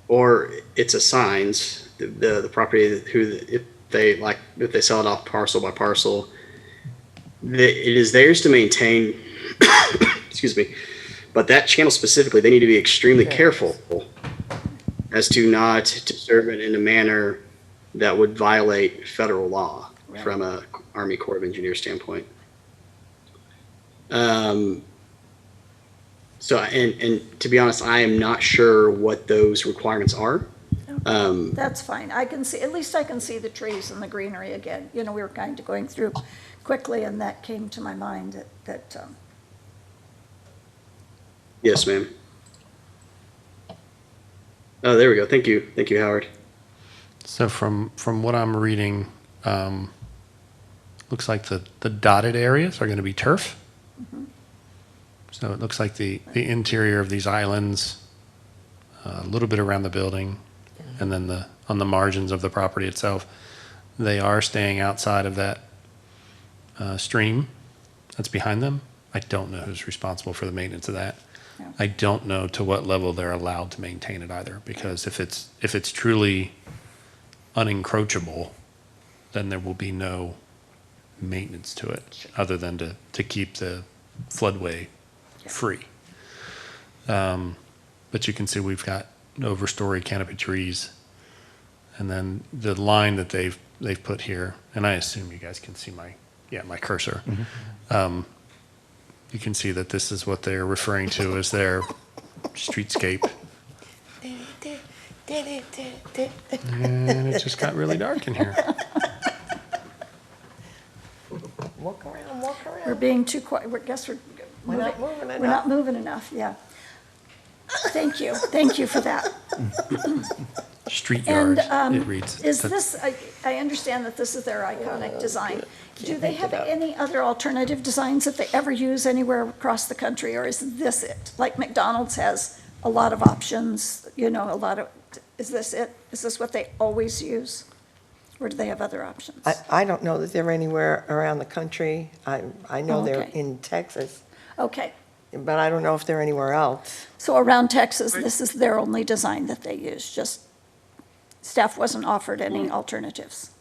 or it's assigns the property if they sell it off parcel by parcel, it is theirs to maintain. Excuse me, but that channel specifically, they need to be extremely careful as to not disturb it in a manner that would violate federal law from a Army Corps of Engineers standpoint. So, and to be honest, I am not sure what those requirements are. That's fine. I can see, at least I can see the trees and the greenery again. We were kind of going through quickly, and that came to my mind that Yes, ma'am. Oh, there we go. Thank you. Thank you, Howard. So from what I'm reading, looks like the dotted areas are going to be turf. Mm-hmm. So it looks like the interior of these islands, a little bit around the building, and then on the margins of the property itself, they are staying outside of that stream that's behind them. I don't know who's responsible for the maintenance of that. Yeah. I don't know to what level they're allowed to maintain it either, because if it's truly unencroachable, then there will be no maintenance to it other than to keep the floodway free. But you can see we've got overstory canopy trees, and then the line that they've they've put here, and I assume you guys can see my cursor. You can see that this is what they're referring to as their streetscape. And it just got really dark in here. Walk around. We're being too quiet, I guess We're not moving we're not moving enough, yeah. Thank you for that. Street And yard, it reads. is this, I understand that this is their iconic design. Do they have any other alternative designs that they ever use anywhere across the country, or is this it? Like McDonald's has a lot of options, is this it? Is this what they always use? Or do they have other options? I don't know that they're anywhere around the country. I know they're Okay. in Texas, Okay, but I don't know if they're anywhere else. so around Texas, this is their only design that they use, just staff wasn't offered any alternatives.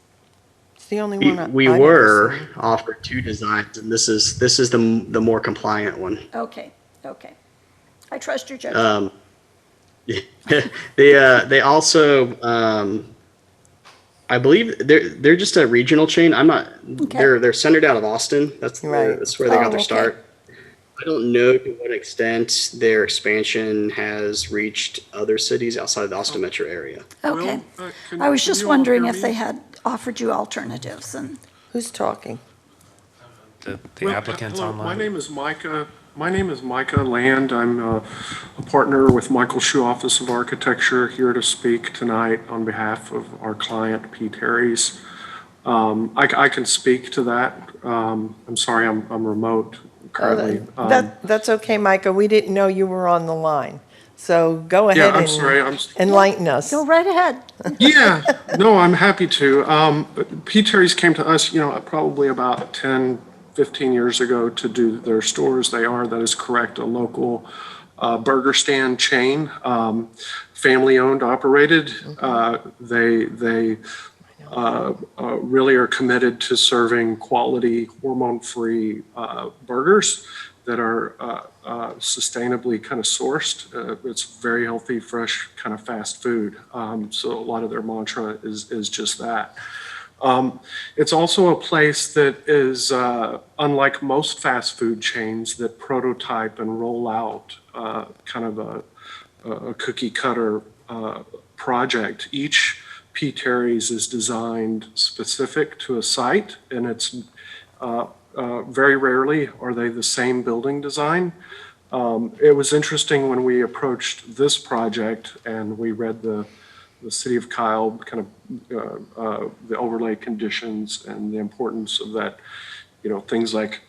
It's the only We, one we I've were ever seen. offered two designs, and this is the more compliant one. Okay. I trust your judgment. They also, I believe they're just a regional chain. I'm not. Okay. They're centered out of Austin. That's Right. that's where they got their okay. start. I don't know to what extent their expansion has reached other cities outside of the Austin metro area. Okay. I was just wondering if they had offered you alternatives, and Who's talking? The Well, applicants hello, online. My name is Micah Land. I'm a partner with Michael Schuh Office of Architecture, here to speak tonight on behalf of our client, P. Terry's. I can speak to that. I'm sorry, I'm remote currently. That's okay, Micah. We didn't know you were on the line. So go Yeah, ahead I'm sorry. and enlighten us. go right ahead. Yeah, no, I'm happy to. P. Terry's came to us, probably about 10, 15 years ago to do their stores. That is correct, a local burger stand chain, family-owned, operated. They really are committed to serving quality, hormone-free burgers that are sustainably kind of sourced. It's very healthy, fresh, kind of fast food. So a lot of their mantra is just that. It's also a place that is, unlike most fast food chains that prototype and roll out kind of a cookie cutter project. Each P. Terry's is designed specific to a site, and it's very rarely are they the same building design. It was interesting when we approached this project and we read the City of Kyle, kind of the overlay conditions and the importance of that, things like,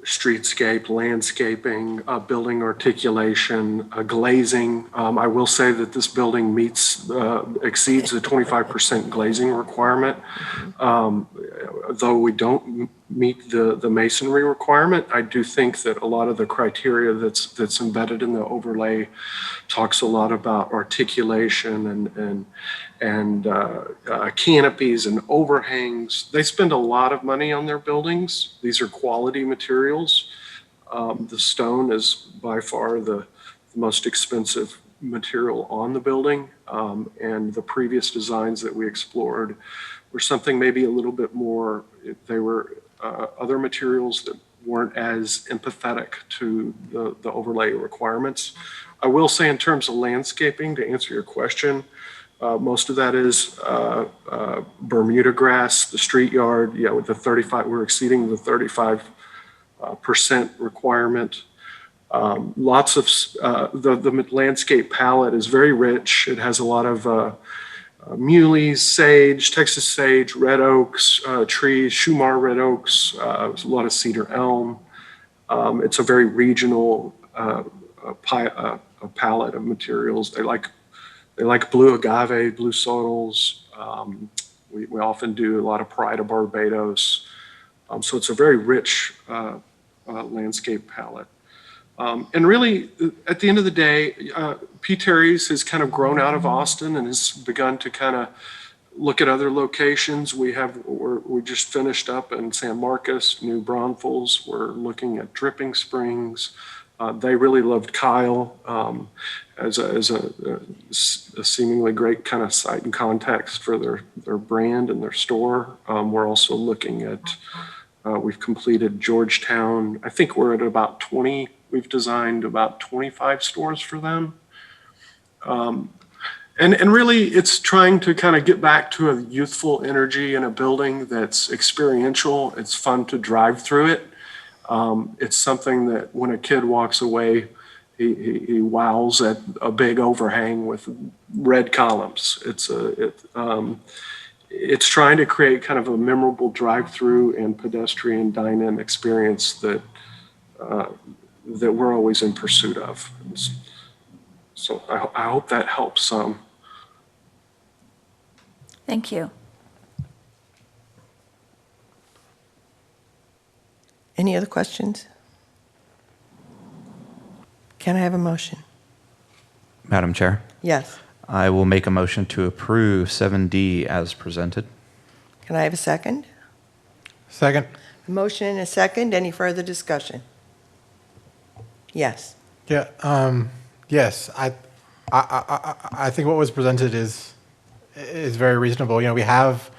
streetscape, landscaping, building articulation, glazing. I will say that this building exceeds the 25% glazing requirement. Though we don't meet the masonry requirement, I do think that a lot of the criteria that's embedded in the overlay talks a lot about articulation and canopies and overhangs. They spend a lot of money on their buildings. These are quality materials. The stone is by far the most expensive material on the building. And the previous designs that we explored were something maybe a little bit more, they were other materials that weren't as empathetic to the overlay requirements. I will say in terms of landscaping, to answer your question, most of that is Bermuda grass, the street yard. Yeah, with the 35, we're exceeding the 35% requirement. Lots of, the landscape palette is very rich. It has a lot of muleys, sage, Texas sage, red oaks, trees, Shumar red oaks, a lot of cedar elm. It's a very regional palette of materials. They like blue agave, blue sorrels. We often do a lot of Pride of Barbados. So it's a very rich landscape palette. And really, at the end of the day, P. Terry's has kind of grown out of Austin and has begun to kind of look at other locations. We just finished up in San Marcos, New Braunfels. We're looking at Dripping Springs, They really loved Kyle as a seemingly great kind of site and context for their brand and their store. We're also looking at, we've completed Georgetown. I think we're at about 20. We've designed about 25 stores for them. And really, it's trying to kind of get back to a youthful energy in a building that's experiential. It's fun to drive through it. It's something that when a kid walks away, he wows at a big overhang with red columns. It's trying to create kind of a memorable drive-through and pedestrian dine-in experience that we're always in pursuit of. So I hope that helps some. Thank you. Any other questions? Can I have a motion? Madam Chair, Yes. I will make a motion to approve 7D as presented. Can I have a second? Second? A motion and a second. Any further discussion? Yes. Yeah, yes, I think what was presented is very reasonable. You know, we have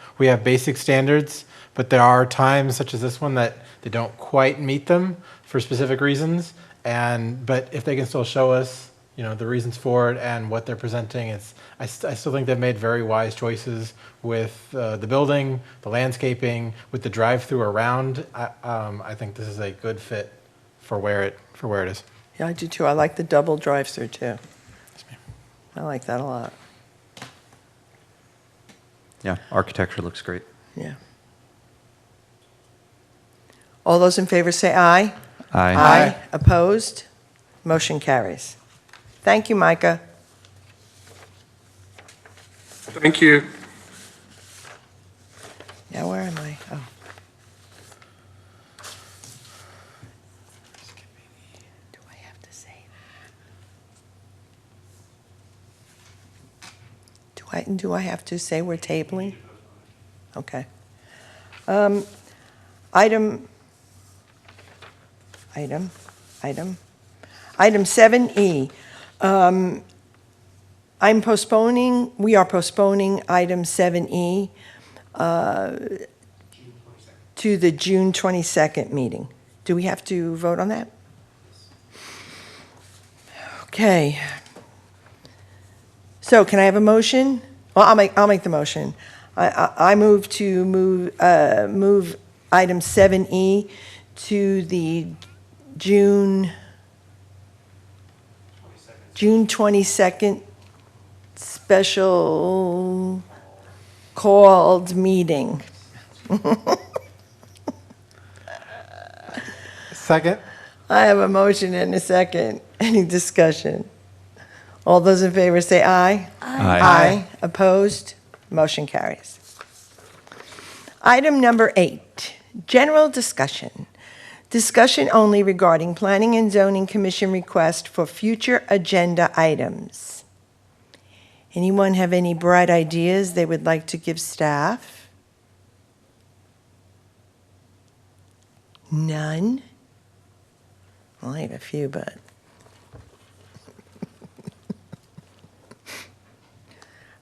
basic standards, but there are times such as this one that they don't quite meet them for specific reasons. But if they can still show us, you know, the reasons for it and what they're presenting, I still think they've made very wise choices with the building, the landscaping, with the drive-through around. I think this is a good fit for where it is. Yeah, I do too. I like the double drive-through too. I like that a lot. Yeah, architecture looks great. Yeah. All those in favor say aye. Aye. Opposed? Motion carries. Thank you, Micah. Thank you. Now, where am I? Oh. Do I have to say that? Do I have to say we're tabling? Okay. Item 7E. We are postponing item 7E to the June 22nd meeting. Do we have to vote on that? Okay. So can I have a motion? Well, I'll make the motion. I move to move item 7E to the June 22nd special called meeting. Second? I have a motion and a second. Any discussion? All those in favor say aye. Aye. Opposed? Motion carries. Item number 8, general discussion. Discussion only regarding Planning and Zoning Commission request for future agenda items. Anyone have any bright ideas they would like to give staff? None? Well, I have a few, but.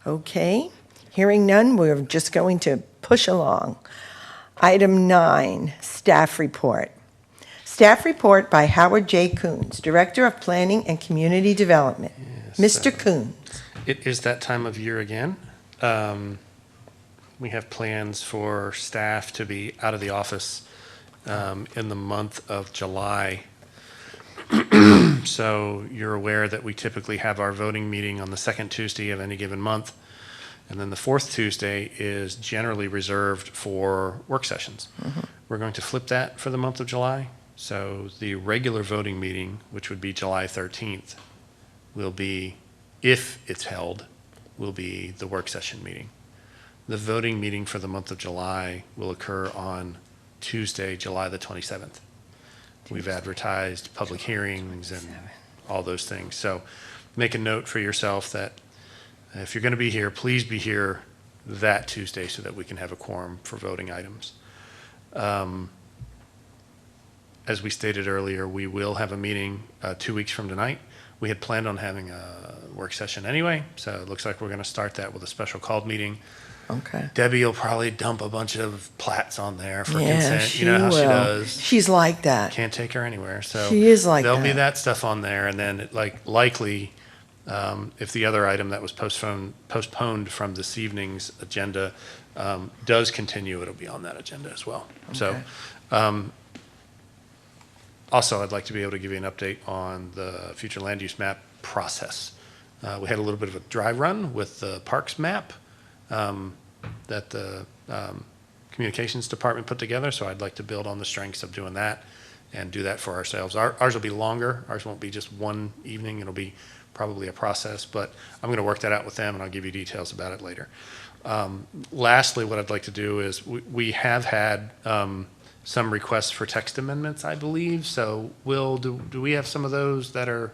Okay, hearing none, we're just going to push along. Item 9, staff report. Staff report by Howard J. Coons, Director of Planning and Community Development. Yes, Mr. Coons. It is that time of year again. We have plans for staff to be out of the office in the month of July. So you're aware that we typically have our voting meeting on the second Tuesday of any given month. And then the fourth Tuesday is generally reserved for work sessions. We're going to flip that for the month of July. So the regular voting meeting, which would be July 13th, will be, if it's held, will be the work session meeting. The voting meeting for the month of July will occur on Tuesday, July the 27th. We've advertised public hearings and all those things. So make a note for yourself that if you're going to be here, please be here that Tuesday so that we can have a quorum for voting items. As we stated earlier, we will have a meeting 2 weeks from tonight. We had planned on having a work session anyway, so it looks like we're going to start that with a special called meeting. Okay. Debbie will probably dump a bunch of plats on there for Yeah, consent. You know how she will. does. She's like that. Can't take her anywhere. So She is like there'll be that. that stuff on there, and then likely, if the other item that was postponed from this evening's agenda does continue, it'll be on that agenda as well. So, also, I'd like to be able to give you an update on the future land use map process. We had a little bit of a dry run with the parks map that the communications department put together, so I'd like to build on the strengths of doing that and do that for ourselves. Ours will be longer. Ours won't be just one evening. It'll be probably a process, but I'm going to work that out with them, and I'll give you details about it later. Lastly, what I'd like to do is we have had some requests for text amendments, I believe. So, Will, do we have some of those that are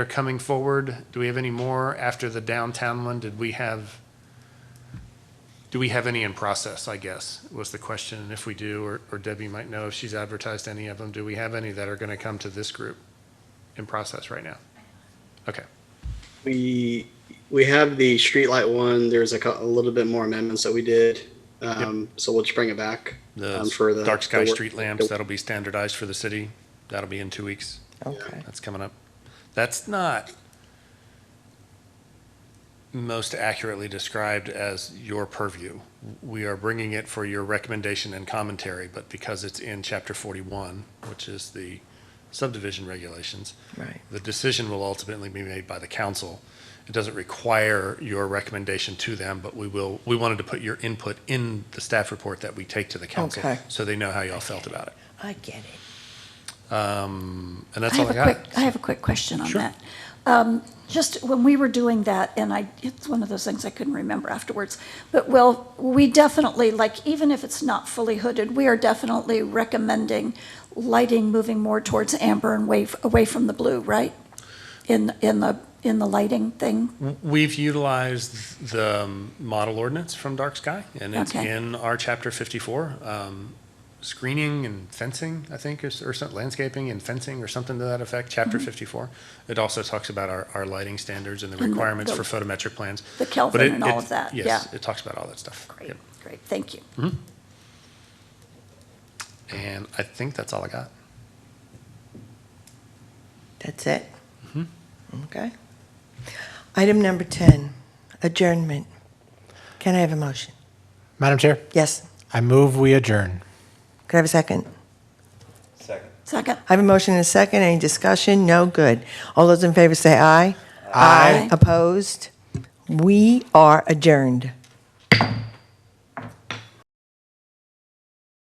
coming forward? Do we have any more after the downtown one? Do we have any in process, I guess, was the question. And if we do, or Debbie might know if she's advertised any of them, do we have any that are going to come to this group in process right now? Okay. We have the streetlight one. There's a little bit more amendments that we did. So we'll just bring it back. For the dark sky the work- street lamps, that'll be standardized for the city. That'll be in 2 weeks. Okay. That's coming up. That's not most accurately described as your purview. We are bringing it for your recommendation and commentary, but because it's in Chapter 41, which is the subdivision regulations, Right. the decision will ultimately be made by the council. It doesn't require your recommendation to them, but we wanted to put your input in the staff report that we take to the council, Okay. so they know how y'all felt about it. I get it. And that's all I got. I have a quick question on Sure. that. Just when we were doing that, and it's one of those things I couldn't remember afterwards, but we definitely, like, even if it's not fully hooded, we are definitely recommending lighting moving more towards amber and away from the blue, right? In the lighting thing? We've utilized the model ordinance from Dark Sky, and it's Okay. in our Chapter 54. Screening and fencing, I think, or something, landscaping and fencing or something to that effect, Chapter 54. It also talks about our lighting standards and the And requirements the- for photometric plans. The Kelvin But and all of that, yeah. Yes, it talks about all that stuff. Great, Yep. great, thank you. And I think that's all I got. That's it? Okay. Item number 10, adjournment. Can I have a motion? Madam Chair, Yes. I move we adjourn. Could I have a second? Second. I have a motion and a second. Any discussion? No? Good. All those in favor say aye. Aye. Opposed? We are adjourned.